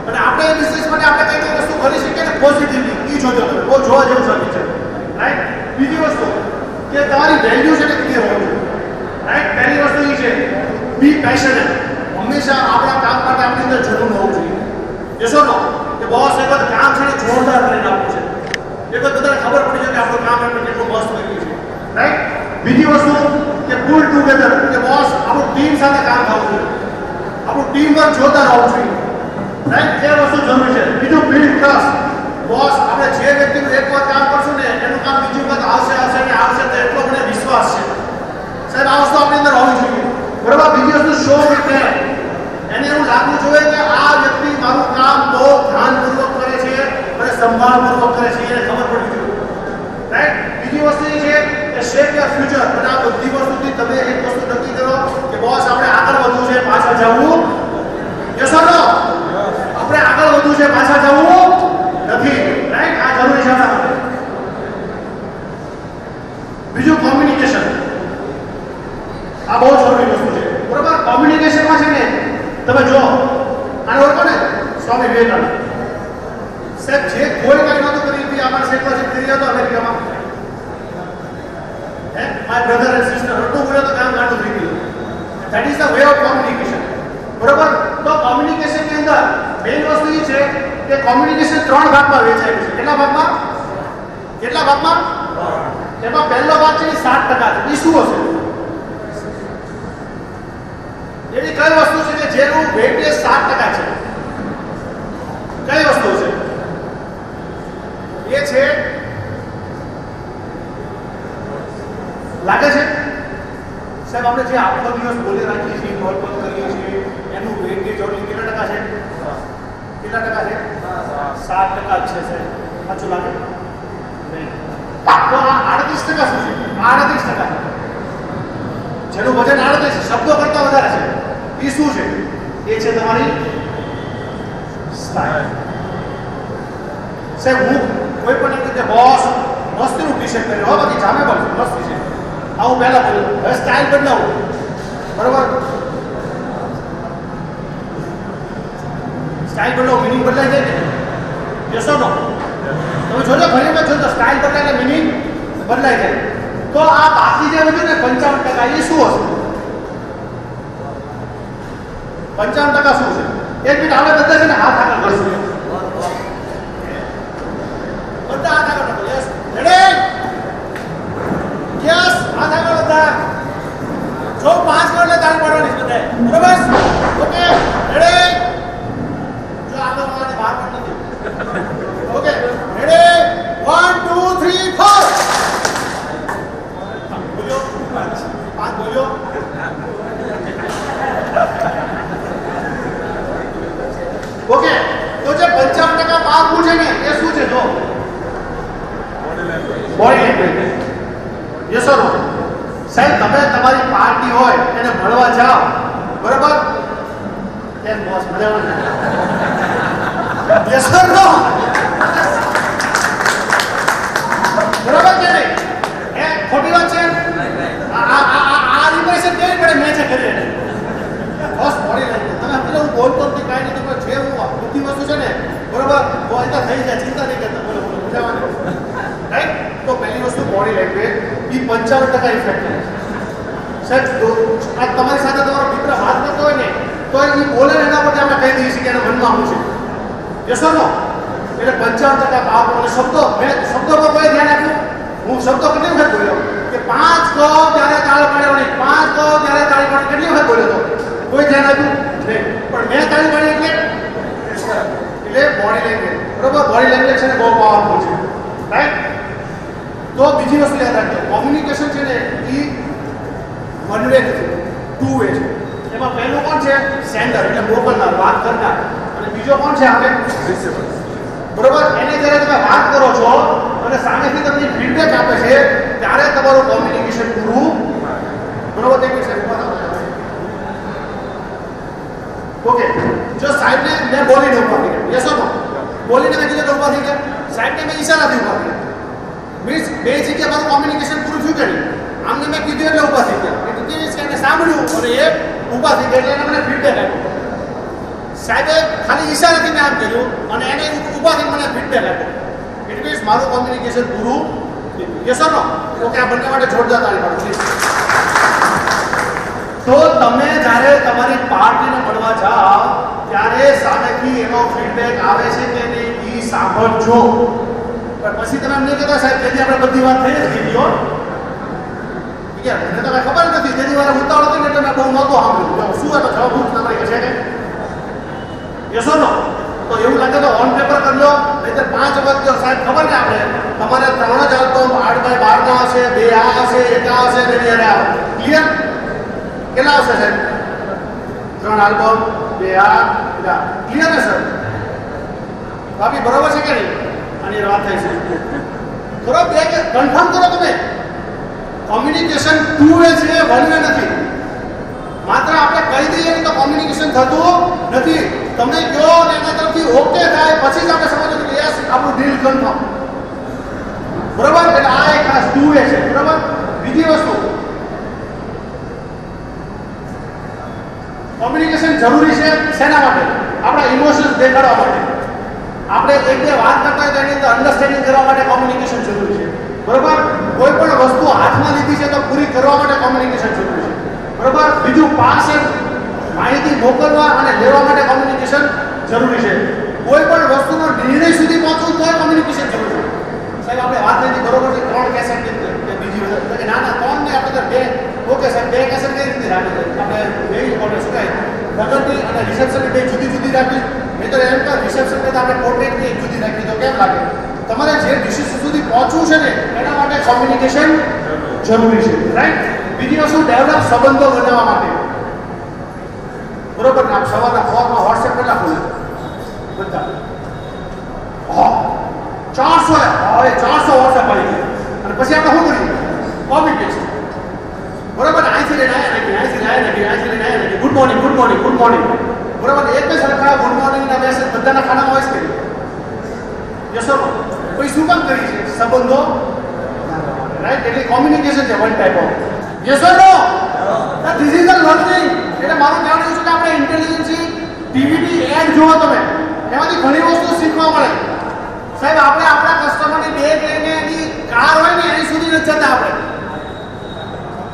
અને આપણે એ બિઝનેસ માટે આપણે કઈ કઈ વસ્તુ કરી શકીએ ને પોઝિટિવલી એ જોજો. તમે બહુ જોવા જેવું છે પિક્ચર. રાઈટ. બીજી વસ્તુ કે તમારી વેલ્યુ છે ને ક્લિયર હોવું જોઈએ. રાઈટ. પહેલી વસ્તુ એ છે બી પેશનેટ. હંમેશા આપણા કામ માટે આપણી અંદર જુનૂન હોવું જોઈએ. યસ ઓર નો? કે બોસ એક જ કામ છે ને જોરદાર કરીને આપવું છે. એક જ બધાને ખબર પડી જાય કે આપણું કામ આપણે કેટલું મસ્ત કર્યું છે. રાઈટ. બીજી વસ્તુ કે પુલ ટુગેધર. કે બોસ આપણું ટીમ સાથે કામ થવું જોઈએ, આપણું ટીમ વર્ક જોરદાર હોવું જોઈએ. રાઈટ. એ વસ્તુ જરૂરી છે. બીજું બિલ્ડ ટ્રસ્ટ. બોસ આપણે જે વ્યક્તિનું એક વખત કામ કરશું ને એનું કામ બીજી વખત આવશે ને આવશે તો એટલો મને વિશ્વાસ છે. સાહેબ આ વસ્તુ આપણી અંદર હોવી જોઈએ. બરાબર. બીજી વસ્તુ શો રિટેન. એને એવું લાગવું જોઈએ કે આ વ્યક્તિ મારું કામ બહુ ધ્યાનપૂર્વક કરે છે અને સંભાળપૂર્વક કરે છે, એને ખબર પડવી જોઈએ. રાઈટ. બીજી વસ્તુ એ છે કે શેપ યોર ફ્યુચર. અને આ બધી વસ્તુથી તમે એક વસ્તુ નક્કી કરો કે બોસ આપણે આગળ વધવું છે, પાછળ જવું. યસ ઓર નો? આપણે આગળ વધવું છે, પાછળ જવું નથી. રાઈટ. આ જરૂરી છે આપણા માટે. બીજું કોમ્યુનિકેશન. આ બહુ જરૂરી વસ્તુ છે. બરોબર. કોમ્યુનિકેશનમાં છે ને તમે જો આને ઓળખો ને સ્વામી વિવેકાનંદ સાહેબ જે કોઈ કઈ નહોતું કરી હતી આપણે સેટવાસી કરી હતો અમેરિકામાં. માય બ્રધર એન્ડ સિસ્ટર એટલું બોલ્યો તો કામ ગાંડું થઈ ગયું. That is the way of communication. બરોબર. તો કોમ્યુનિકેશનની અંદર મેઇન વસ્તુ એ છે કે કોમ્યુનિકેશન 3 ભાગમાં વહેંચાયેલું છે. કેટલા ભાગમાં? એમાં પહેલો ભાગ છે એ 7% છે. એ શું હશે? એવી કઈ વસ્તુ છે કે જેનું વેઇટેજ 7% છે? કઈ વસ્તુ છે? એ છે લાગે છે સાહેબ આપણે જે આખો દિવસ બોલી રાખીએ છીએ, કોલ કરીએ છીએ એનું વેઇટેજ ઓર કેટલા ટકા છે? 7% જ છે સાહેબ. સાચું લાગે? નહીં. તો આ 38% શું છે? 38% જેનું વજન 38 શબ્દો કરતા વધારે છે એ શું છે? એ છે તમારી સ્ટાઇલ. સાહેબ હું કોઈ પણ રીતે બોસ મસ્તીનું ટી-શર્ટ પહેર્યો હો, બાકી જામે બોલ મસ્તી છે આવું પહેલા બોલ્યો. હવે સ્ટાઇલ બદલાવું. બરોબર. સ્ટાઇલ બદલાવું મીનિંગ બદલાઈ જાય ને? યસ ઓર નો? તમે જોજો ઘણી વખત જોજો સ્ટાઇલ બદલાય એટલે મીનિંગ બદલાઈ જાય. તો આ બાકી જે વધ્યું ને 55% એ શું હશે? 55% શું છે? એક મિનિટ આપણે બધા છે ને હાથ આગળ કરશું. બધા હાથ આગળ કરો. યસ રેડી યસ હાથ આગળ બધા. જો 5 ગણ લે તાળી પાડવાની બધા. બરાબર ઓકે રેડી. જો આગળ વાળાને બહાર પણ નથી. ઓકે રેડી 1 2 3 4 બોલ્યો 5 બોલ્યો. ઓકે તો જે 55% પાવરફુલ છે ને એ શું છે? જો body language. Yes or no? સાહેબ તમે તમારી પાર્ટી હોય એને મળવા જાઓ બરાબર કેમ બોસ મજામાં? યસ ઓર નો? બરાબર કે નહીં? એ ખોટી વાત છે? આ રિપ્રેઝન્ટ કેવી પડે મેં છે કરીએ બસ બોડી લેંગ્વેજ. તમે આપણે હું બોલતો નથી કાંઈ નથી પણ જે હું બધી વસ્તુ છે ને બરાબર બોલતા થઈ જાય ચિંતા નહીં કરતા. બોલો બોલો મજામાં રાઈટ. તો પહેલી વસ્તુ બોડી લેંગ્વેજ એ 55% ઇફેક્ટ કરે છે. સાહેબ આ તમારી સાથે તમારો મિત્ર વાત કરતો હોય ને તો એ બોલે ને એના પરથી આપણે કહી દઈએ છીએ કે એના મનમાં શું છે. યસ ઓર નો? એટલે 55% પાવર. અને શબ્દો મેં શબ્દો પર કોઈ ધ્યાન આપ્યું? હું શબ્દો કેટલી વખત બોલ્યો કે 5 કહો ત્યારે તાળી પાડ્યો નહીં, 5 કહો ત્યારે તાળી પાડ્યો. કેટલી વખત બોલ્યો તો? કોઈ ધ્યાન આપ્યું નહીં. પણ મેં તાળી પાડી એટલે બોડી લેંગ્વેજ. બરોબર બોડી લેંગ્વેજ છે ને બહુ પાવરફુલ છે રાઈટ. તો બીજી વસ્તુ યાદ રાખજો કોમ્યુનિકેશન છે ને એ વન વે નથી, 2 વે છે. એમાં પહેલું કોણ છે? સેન્ડર એટલે મોકલનાર વાત કરનાર. અને બીજો કોણ છે? આપણે રિસીવર. બરોબર એને જ્યારે તમે વાત કરો છો અને સામેથી તમને ફીડબેક આપે છે ત્યારે તમારું કોમ્યુનિકેશન પૂરું. બરોબર તે છે. ઓકે જો સાહેબને મેં બોલીને ઉભા થઈ ગયા. યસ ઓર નો? બોલીને મેં કીધું ઉભા થઈ ગયા. સાહેબને મેં ઈશારાથી ઉભા થઈ ગયા. મીન્સ બે જગ્યાએ મારું કોમ્યુનિકેશન પૂરું થયું કે નહીં? આમને મેં કીધું એટલે ઉભા થઈ ગયા. એટલે મીન્સ કે એને સાંભળ્યું અને એ ઉભા થઈ ગયા એટલે એને મને ફીડબેક આપ્યો. સાહેબે ખાલી ઈશારાથી મેં આમ કર્યું અને એને ઉભા થઈને મને ફીડબેક આપ્યો. ઇટ મીન્સ મારું કોમ્યુનિકેશન પૂરું. Yes or no? ઓકે આ બંને માટે જોરદાર તાળી પાડો પ્લીઝ. તો તમે જ્યારે તમારી પાર્ટીને મળવા જાઓ ત્યારે સામેથી એનો ફીડબેક આવે છે કે નહીં એ સાંભળજો. પણ પછી તમે એમને કહેતા સાહેબ તેથી આપણે બધી વાત થઈ જ ગઈ. મને તો કઈ ખબર નથી તેથી વાર ઉતાવળ હતી ને એટલે મેં બહુ નહોતો સાંભળ્યું. શું હતો જવાબ તમારી છે કે યસ ઓર નો? તો એવું લાગે તો ઓન પેપર કરી લો નહીંતર 5 વખત જો સાહેબ ખબર ને આપણે તમારે 3 જ આલ્બમ 8x12 ના હશે, 2 આ હશે, 1 આ હશે, 2 આ આવે. ક્લિયર? કેટલા આવશે સાહેબ? 3 આલ્બમ 2 આ ક્લિયર ને સર? બાકી બરોબર છે કે નહીં? આની વાત થઈ છે બરોબર. બે કે કન્ફર્મ કરો તમે કોમ્યુનિકેશન 2 વે છે, 1 વે નથી. માત્ર આપણે કહી દઈએ તો કોમ્યુનિકેશન થતું નથી. તમે કહો ને એના તરફથી ઓકે થાય પછી જ આપણે સમજો કે યસ આપણું ડીલ કન્ફર્મ. બરોબર એટલે આ એક ખાસ 2 વે છે. બરોબર. બીજી વસ્તુ કોમ્યુનિકેશન જરૂરી છે શેના માટે? આપણા ઇમોશન્સ દેખાડવા માટે. આપણે એક બે વાત કરતા હોય તો એની અંદર અન્ડરસ્ટેન્ડિંગ કરવા માટે કોમ્યુનિકેશન જરૂરી છે. બરોબર. કોઈ પણ વસ્તુ હાથમાં લીધી છે તો પૂરી કરવા માટે કોમ્યુનિકેશન જરૂરી છે. બરોબર. બીજું પાસે માહિતી મોકલવા અને લેવા માટે કોમ્યુનિકેશન જરૂરી છે. કોઈ પણ વસ્તુનો નિર્ણય સુધી પહોંચવું તો કોમ્યુનિકેશન જરૂરી છે. સાહેબ આપણે વાત નથી બરોબર છે 3 કેસેટ કે બીજી વસ્તુ ના ના 3 ને આપણે 2 ઓકે સાહેબ 2 કેસેટ કઈ રીતે રાખી આપણે બે ઓર્ડર શું કાય લગનની અને રિસેપ્શનની બે જુદી જુદી રાખી. મેં તો એમ કહ્યું રિસેપ્શન કરતા આપણે પોર્ટ્રેટની એક જુદી રાખી તો કેમ લાગે? તમારે જે ડિસિઝન સુધી પહોંચવું છે ને એના માટે કોમ્યુનિકેશન જરૂરી છે રાઈટ. બીજી વસ્તુ ડેવલપ સંબંધો બનાવવા માટે. બરોબર ને? આપ સવારના ફોનમાં વોટ્સએપ કેટલા ખોલે બધા? 400 હવે 400 વોટ્સએપ આવી ગયા અને પછી આપણે શું કરીએ? કોમ્યુનિકેશન. બરોબર. અહીંથી લઈને આવ્યા good morning good morning good morning. બરોબર. એક જ સરખા ગુડ મોર્નિંગના મેસેજ બધાના ખાનામાં વોઇસ કરી. યસ ઓર નો? કોઈ શું કામ કરી છે? સંબંધો રાઈટ. એટલે કોમ્યુનિકેશન છે one type of. Yes or no? This is the learning. એટલે મારું કહેવાનું છે કે આપણે ઇન્ટેલિજન્સી ટીવીની એડ જુઓ તમે એમાંથી ઘણી વસ્તુ શીખવા મળે. સાહેબ આપણે આપણા કસ્ટમરની બેગ લઈને એની કાર હોય ને એની સુધી નથી જતા આપણે.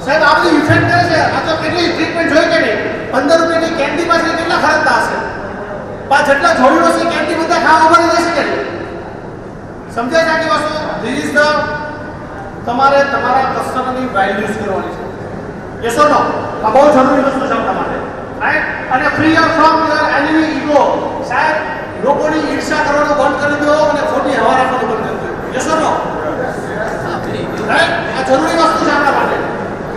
સાહેબ આ બધી ઇફેક્ટ કરે છે. આ તો કેટલી ટ્રીટમેન્ટ જોઈ કે નહીં? 15 રૂપિયાની કેન્ડી પાછળ કેટલા ખર્ચતા હશે? પણ જેટલા જોડી હશે કેન્ડી બધા ખાવા મળી જશે કે નહીં? સમજાય છે આખી વસ્તુ? ધીસ ઇઝ ધ તમારે તમારા કસ્ટમરની વેલ્યુઝ કરવાની છે. યસ ઓર નો? આ બહુ જરૂરી વસ્તુ છે આપણા માટે, રાઈટ? અને free of from your enemy ego. સાહેબ લોકોની ઈર્ષા કરવાનું બંધ કરી દો અને ખોટી હવા રાખવાનું બંધ કરી દો. Yes or no? રાઈટ? આ જરૂરી વસ્તુ છે આપણા માટે,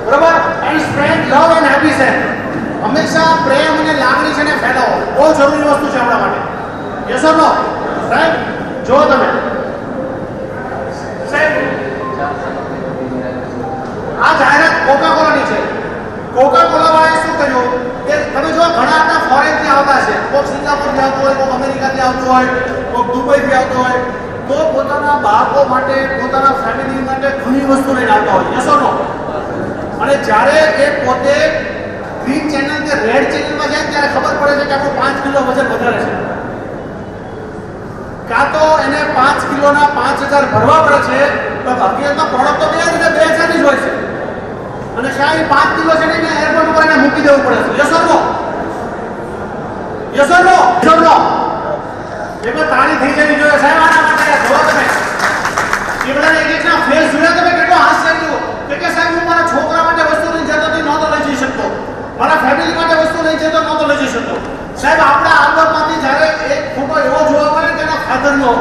બરોબર? And spread love and happiness. હંમેશા પ્રેમ અને લાગણી છે ને ફેલાવો. બહુ જરૂરી વસ્તુ છે આપણા માટે. Yes or no? રાઈટ? જો તમે સાહેબ આ જાહેરાત કોકા-કોલાની છે. કોકા-કોલા વાળાએ શું કર્યું કે તમે જો ઘણા આપણા ફોરેનથી આવતા છે, કોઈ સિંગાપુરથી આવતું હોય, કોઈ અમેરિકાથી આવતું હોય, કોઈ દુબઈથી આવતું હોય, તો પોતાના બાળકો માટે, પોતાના ફેમિલી માટે ઘણી વસ્તુ લઈને આવતા હોય. Yes or no? અને જ્યારે એ પોતે ગ્રીન ચેનલ કે રેડ ચેનલમાં જાય ત્યારે ખબર પડે છે કે આપણું 5 કિલો વજન વધારે છે. કાં તો એને 5 કિલોના 5000 ભરવા પડે છે, તો હકીકતમાં પ્રોડક્ટ તો 2000 ની જ હોય છે. અને શાયદ 5 કિલો છે ને એરપોર્ટ ઉપર એને મૂકી દેવું પડે છે. Yes or no? Yes or no? Yes or no? એમાં તાળી થઈ જવી જોઈએ સાહેબ આના માટે. જોવો તમે એ બધાને એક એકના ફેસ જોયા તમે, કેટલો હાસ્ય આવ્યું કે સાહેબ હું મારા છોકરા માટે વસ્તુ લઈ જતો નહોતો લઈ જઈ શકતો, મારા ફેમિલી માટે વસ્તુ લઈ જતો નહોતો લઈ જઈ શકતો. સાહેબ આપણા આલ્બમમાંથી જ્યારે એક ફોટો એવો જોવા મળે કે એના ફાધરનો,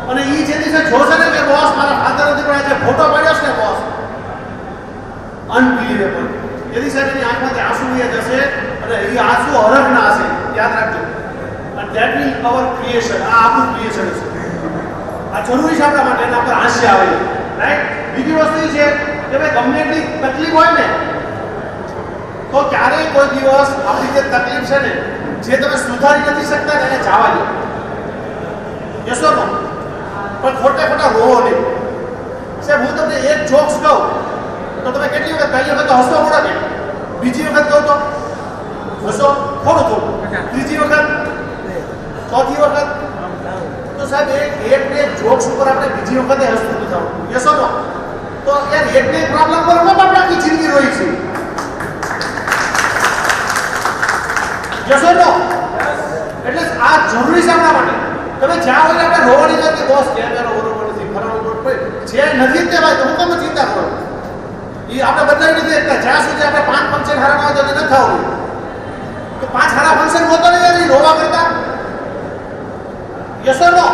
અને એ જે દિવસે જોશે ને કે બોસ મારા ફાધર નથી પણ જે ફોટો પાડ્યો છે ને બોસ, અનબિલીવેબલ. એની સાહેબ એની આંખમાંથી આંસુ વહી જશે અને એ આંસુ હરખના હશે, યાદ રાખજો. અને ધેટ વિલ અવર ક્રિએશન. આ આપણું ક્રિએશન છે. આ જરૂરી છે આપણા માટે, એના પર હાસ્ય આવે, રાઈટ? બીજી વસ્તુ એ છે કે ભાઈ ગમે એટલી તકલીફ હોય ને તો ક્યારેય કોઈ દિવસ આપણી જે તકલીફ છે ને જે તમે સુધારી નથી શકતા એને જવા દો. યસ ઓર નો? પણ ખોટા રોવો નહીં. સાહેબ હું તમને એક જોક્સ કહું તો તમે કેટલી વખત, પહેલી વખત તો હસો મોડા કે, બીજી વખત કહું તો હસો થોડું થોડું, ત્રીજી વખત, ચોથી વખત, તો સાહેબ એક ને એક જોક્સ ઉપર આપણે બીજી વખતે હસતું નથી થવું. Yes or no? તો યાર એક ને એક પ્રોબ્લેમ પર આપણે આખી જિંદગી રોઈ છે. યસ ઓર નો? એટલે આ જરૂરી છે આપણા માટે. તમે જ્યાં હોય આપણે રોવાની નથી, બોસ કે કરો બરોબર નથી, ફરવાનું જે નથી તે ભાઈ તો હું કેમ ચિંતા કરો? એ આપણે બદલાવી નથી શકતા. જ્યાં સુધી આપણે 5 ફંક્શન હારા હોય તો નથી થવું. તો 5 હારા ફંક્શન હોતો નહીં રોવા કરતા. Yes or no?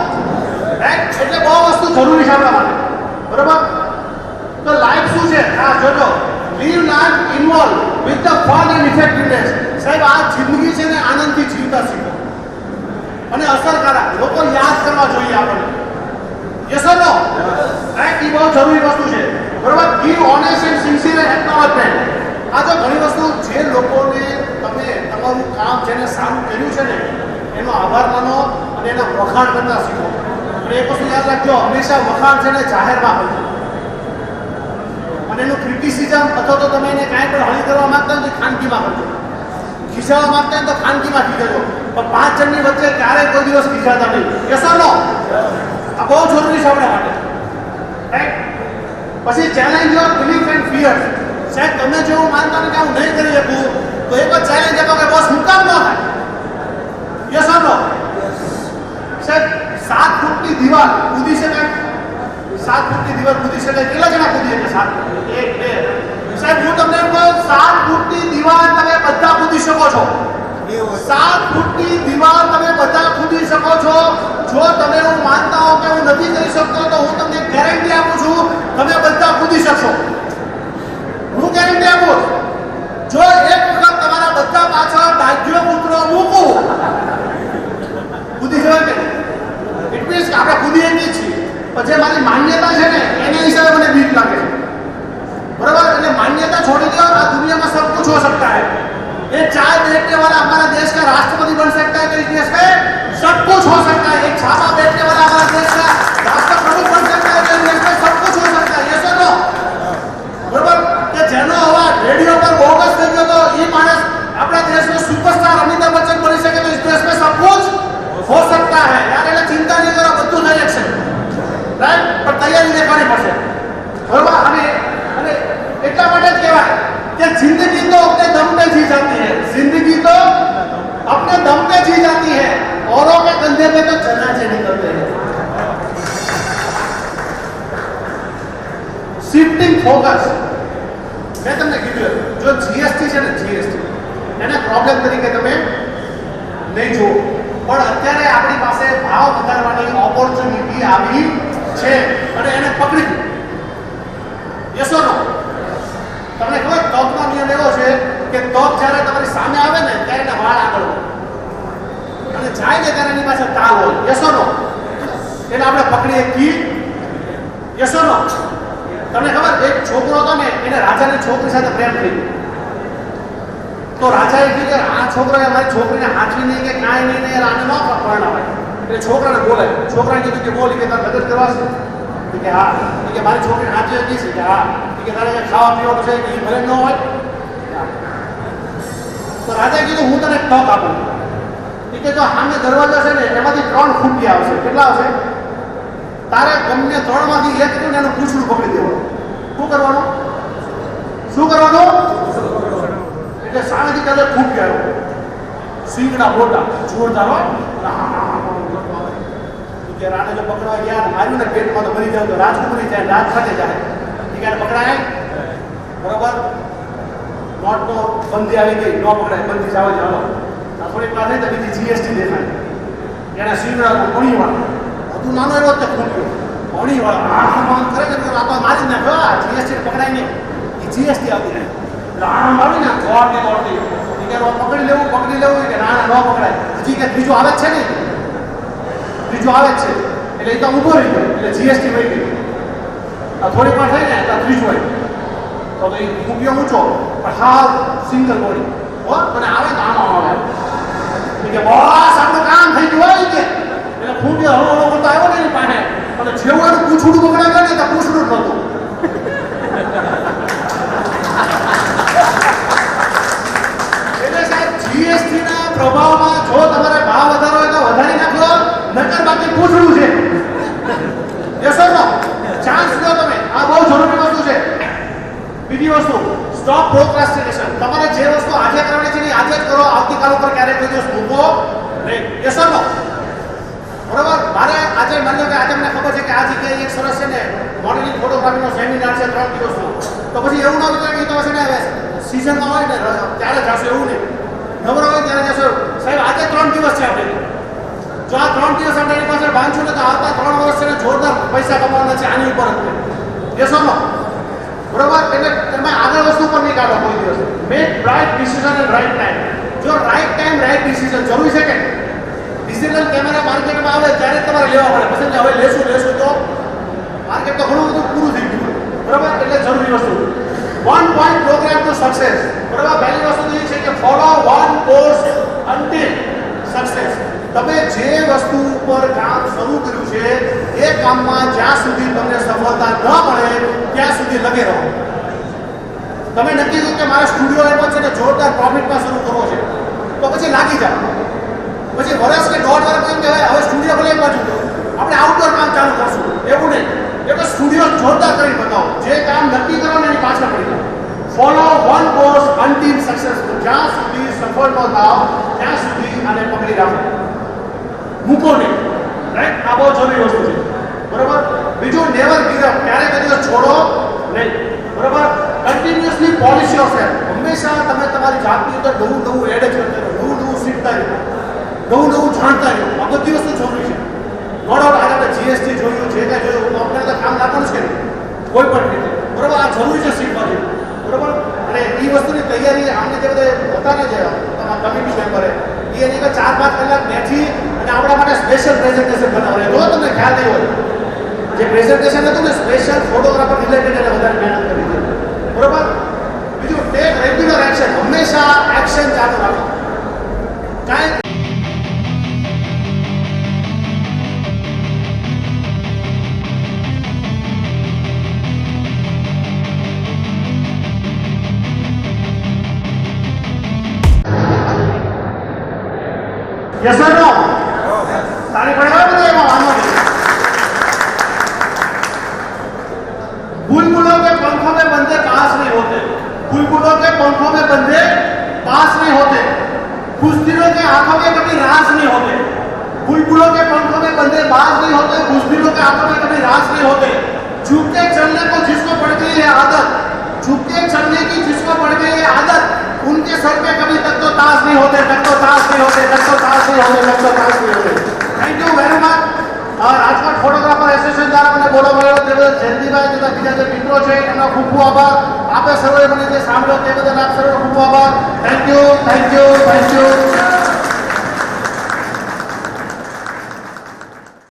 રાઈટ? એટલે બહુ વસ્તુ જરૂરી છે આપણા માટે, બરોબર? તો લાઈફ શું છે? હા જોજો, live life involve with the fun and effectiveness. સાહેબ આ જિંદગી છે ને આનંદથી જીવતા શીખો અને અસરકારક. લોકો યાદ કરવા જોઈએ આપણને. Yes or no? રાઈટ? એ બહુ જરૂરી વસ્તુ છે, બરોબર? Give honest and sincere acknowledgement. આ જો ઘણી વસ્તુ જે લોકોને તમે તમારું કામ જેને સારું કર્યું છે ને એનો આભાર માનો અને એના વખાણ કરતા શીખો. અને એક વસ્તુ યાદ રાખજો, હંમેશા વખાણ છે ને જાહેરમાં કરજો. અને એનું ક્રિટિસિઝમ અથવા તો તમે એને કાંઈ પણ હળી કરવા માંગતા હોય તો ખાનગીમાં કરજો. ખીજાવા માંગતા હોય તો ખાનગીમાં ખીજાજો, પણ 5 જણની વચ્ચે ક્યારેય કોઈ દિવસ ખીજાતા નહીં. યસ ઓર નો? આ બહુ જરૂરી છે આપણા માટે, રાઈટ? પછી challenge your belief and fear. સાહેબ તમે જેવું માનતા ને કે હું નહીં કરી શકું તો એક જ ચેલેન્જ આપો કે બોસ હું કામ ન થાય. Yes or no? સાહેબ 7 ફૂટની દીવાલ કૂદી શકાય? 7 ફૂટની દીવાલ કૂદી શકાય? કેટલા જણા કૂદી શકે? 7? 1 2. સાહેબ હું તમને કહું 7 ફૂટની દીવાલ તમે બધા કૂદી શકો છો. 7 ફૂટની દીવાલ તમે બધા કૂદી શકો છો. જો તમે એવું માનતા હો કે હું નથી કરી શકતો તો હું તમને ગેરંટી આપું છું તમે બધા કૂદી શકશો. હું ગેરંટી આપું. જો એક વખત તમારા બધા પાછળ ભાગ્યો પુત્રો મૂકું કૂદી જવાય કે ઇટ મીન્સ કે આપણે કૂદીએ નહીં છીએ, પણ જે મારી માન્યતા છે ને એના હિસાબે મને બીક લાગે છે, बराबर? એટલે માન્યતા छोड़ दो, આ दुनिया में सब कुछ हो सकता है. एक चाय बेचने वाला हमारा देश का राष्ट्रपति बन सकता है, तो इस देश में सब कुछ हो सकता है. एक छापा बेचने वाला हमारा देश का राष्ट्र प्रमुख बन सकता है, तो इस देश में सब कुछ हो सकता है. ये सुनो, बराबर? કે જેનો અવાજ રેડિયો પર બોગસ થઈ ગયો તો એ માણસ આપણા દેશનો સુપરસ્ટાર અમિતાભ બચ્ચન બની શકે, તો इस देश में सब कुछ हो सकता है. यार એટલે ચિંતા નહીં કરો, બધું થઈ જશે, રાઈટ? પણ તૈયારી દેખાડી પડશે, બરાબર? અને એટલા માટે જ કહેવાય कंधे पे तो जनाजे निकलते हैं। शिफ्टिंग फोकस मैं તમને કીધું જો જીએસટી છે ને જીએસટી એને પ્રોબ્લેમ તરીકે તમે નહીં જુઓ પણ અત્યારે આપણી પાસે ભાવ વધારવાની ઓપોર્ચ્યુનિટી આવી છે અને એને પકડી યસ ઓર નો તમને ખબર ટોકનો નિયમ એવો છે કે ટોક જ્યારે તમારી સામે આવે ને ત્યારે એના વાળ આગળ હોય અને જાય ને ત્યારે એની પાસે તાલ હોય યસ ઓર નો એને આપણે પકડીએ કી યસ ઓર નો તમને ખબર એક છોકરો હતો ને એને રાજાની છોકરી સાથે પ્રેમ થઈ તો રાજાએ કીધું કે આ છોકરાએ મારી છોકરીને હાચવી નહીં કે કાંઈ નહીં ને આને ન પરણાવાય એટલે છોકરાને બોલાય છોકરાએ કીધું કે બોલી કે તારે લગ્ન કરવા છે કે હા કે મારી છોકરીને હાચવી હતી છે કે હા કે તારે ખાવા પીવાનું છે કે એ ભલે ન હોય તો રાજાએ કીધું હું તને ટોક આપું કે જો સામે દરવાજો છે ને એમાંથી 3 ફૂટી આવશે કેટલા આવશે તારે ગમે 3 માંથી એક ને એનું પૂછડું પકડી દેવાનું શું કરવાનું એટલે સામેથી કદાચ ફૂટ ગયો સિંગડા મોટા જોરદાર હોય કે રાને જો પકડવા ગયા માર્યું ને પેટમાં તો મરી જાવ તો રાજકુમારી જાય રાજ ખાતે જાય ઠીક પકડાય બરોબર નોટ તો બંધી આવી ગઈ ન પકડાય બંધી જાવ જાવ થોડીક વાર થઈ તો બીજી જીએસટી દેખાય એના સિંગડા ઘણી વાર તું નાનો એવો તે ફૂટ્યો ઘણી વાર આમ કરે કે આ તો મારી નાખ્યો જીએસટી પકડાય નહીં એ જીએસટી આવતી રહે આમ આવી ને જોર ને ઓરતી કે પકડી લેવું કે ના ન પકડાય હજી કે બીજું આવે છે ને બીજું આવે છે એટલે એ તો ઊભો રહી ગયો એટલે જીએસટી વહી ગઈ આ થોડીક વાર થઈ ને તો ત્રીજું હોય તો એ મૂક્યો ઊંચો પણ હાવ સિંગલ બોડી હો અને આવે તો આનો આવે કે બોસ આપણું કામ થઈ ગયું હોય કે એટલે ફૂટ્યો હળો કરતો આવ્યો ને એની પાસે અને જેવું એનું પૂછડું પકડાઈ ગયો ને તો પૂછડું જ નહોતું એટલે સાહેબ જીએસટી ના પ્રભાવમાં જો તમારે ભાવ વધારો હોય તો વધારી નાખો નકર બાકી પૂછડું છે યસ ઓર નો ચાન્સ લો તમે આ બહુ જરૂરી વસ્તુ છે બીજી વસ્તુ સ્ટોપ પ્રોક્રાસ્ટિનેશન તમારે જે વસ્તુ આજે કરવાની છે ને આજે જ કરો આવતીકાલ ઉપર ક્યારેક કોઈ દિવસ મૂકો નહીં યસ ઓર નો બરાબર મારે આજે માની લો કે આજે મને ખબર છે કે આ જગ્યાએ એક સરસ છે ને મોડેલિંગ ફોટોગ્રાફીનો સેમિનાર છે 3 દિવસનો તો પછી એવું ન વિચારે કે તો છે ને સીઝનમાં હોય ને ત્યારે જશો એવું નહીં નવરો હોય ત્યારે જશો સાહેબ આજે 3 દિવસ છે આપણે જો આ 3 દિવસ આપણે એની પાછળ બાંધશું ને તો આવતા 3 વર્ષ છે ને જોરદાર પૈસા કમાવાના છે આની ઉપર જ યસ ઓર નો બરાબર એટલે તમે આગળ વસ્તુ પર નહીં કાઢો કોઈ દિવસ make right decision and right time જો રાઈટ ટાઈમ રાઈટ ડિસિઝન જરૂરી છે કે ડિજિટલ કેમેરા માર્કેટમાં આવે ત્યારે તમારે લેવા પડે પછી હવે લેશું તો માર્કેટ તો ઘણું બધું પૂરું થઈ ગયું બરાબર એટલે જરૂરી વસ્તુ 1 પોઈન્ટ પ્રોગ્રામ ટુ સક્સેસ બરાબર પહેલી વસ્તુ એ છે કે ફોલો 1 કોર્સ અન્ટિલ સક્સેસ તમે જે વસ્તુ ઉપર કામ શરૂ કર્યું છે એ કામમાં જ્યાં સુધી તમને સફળતા ન મળે ત્યાં સુધી લગે રહો તમે નક્કી કર્યું કે મારે સ્ટુડિયો એમાં છે ને જોરદાર પ્રોફિટમાં શરૂ કરવો છે તો પછી લાગી જાઓ પછી વર્ષ કે 1.5 વર્ષ એમ કહેવાય હવે સ્ટુડિયો ભલે બાજુ આપણે આઉટડોર કામ ચાલુ કરશું એવું નહીં એ તો સ્ટુડિયો જોરદાર કરી બતાવો જે કામ નક્કી કરો ને એની પાછળ પડી જાઓ ફોલો 1 કોર્સ અન્ટિલ સક્સેસફુલ જ્યાં સુધી સફળ ન થાવ ત્યાં સુધી આને પકડી રાખો મૂકો નહીં રાઈટ આ બહુ જરૂરી વસ્તુ છે બરાબર બીજું નેવર ગીવ અપ ક્યારે કદી છોડો નહીં બરાબર કન્ટિન્યુઅસલી પોલિશ યોરસેલ્ફ હંમેશા તમે તમારી જાતની અંદર નવું એડ જ કરતા રહો નવું શીખતા રહો નવું જાણતા રહ્યો આ બધી વસ્તુ જરૂરી છે નો ડાઉટ આપણે જીએસટી જોયું જે કાંઈ જોયું તો આપણે તો કામ લાગવાનું છે કોઈ પણ રીતે બરાબર આ જરૂરી છે શીખવા જેવું બરાબર અને એ વસ્તુની તૈયારી આમને જે બધા હતા ને જે તમારા કમિટી મેમ્બરે એની 4-5 કલાક બેઠી અને આપણા માટે સ્પેશિયલ પ્રેઝન્ટેશન બનાવે જો તમને ખ્યાલ નહીં હોય જે પ્રેઝન્ટેશન હતું ને સ્પેશિયલ ફોટોગ્રાફર રિલેટેડ એને વધારે મહેનત કરી છે બરાબર બીજું ટેક રેગ્યુલર એક્શન હંમેશા એક્શન ચાલુ રાખો કાંઈ Yes or no? ताली पड़ेगा मुझे ये मालूम है। बुलबुलों के पंखों में बंदे पास नहीं होते। बुलबुलों के पंखों में बंदे पास नहीं होते। कुछ दिनों के आंखों में कभी राज नहीं होते। बुलबुलों बंदे बाज नहीं होते, बुजदिलों के हाथों में कभी राज नहीं होते। झुक के चलने को जिसको पड़ गई है आदत, झुक के चलने की जिसको पड़ गई है आदत, उनके सर पे कभी तक तो ताज नहीं होते, तक तो ताज नहीं होते, तक तो ताज नहीं होते, तक तो ताज नहीं होते। Thank you very much. Rajkot photographer association દ્વારા મને બોલાવાયો તે બદલ જયંતિભાઈ તથા બીજા જે મિત્રો છે એમનો ખૂબ ખૂબ આભાર. આપે સર્વે મને જે સાંભળ્યો તે બદલ આપ સર્વે ખૂબ આભાર. Thank you, thank you, thank you.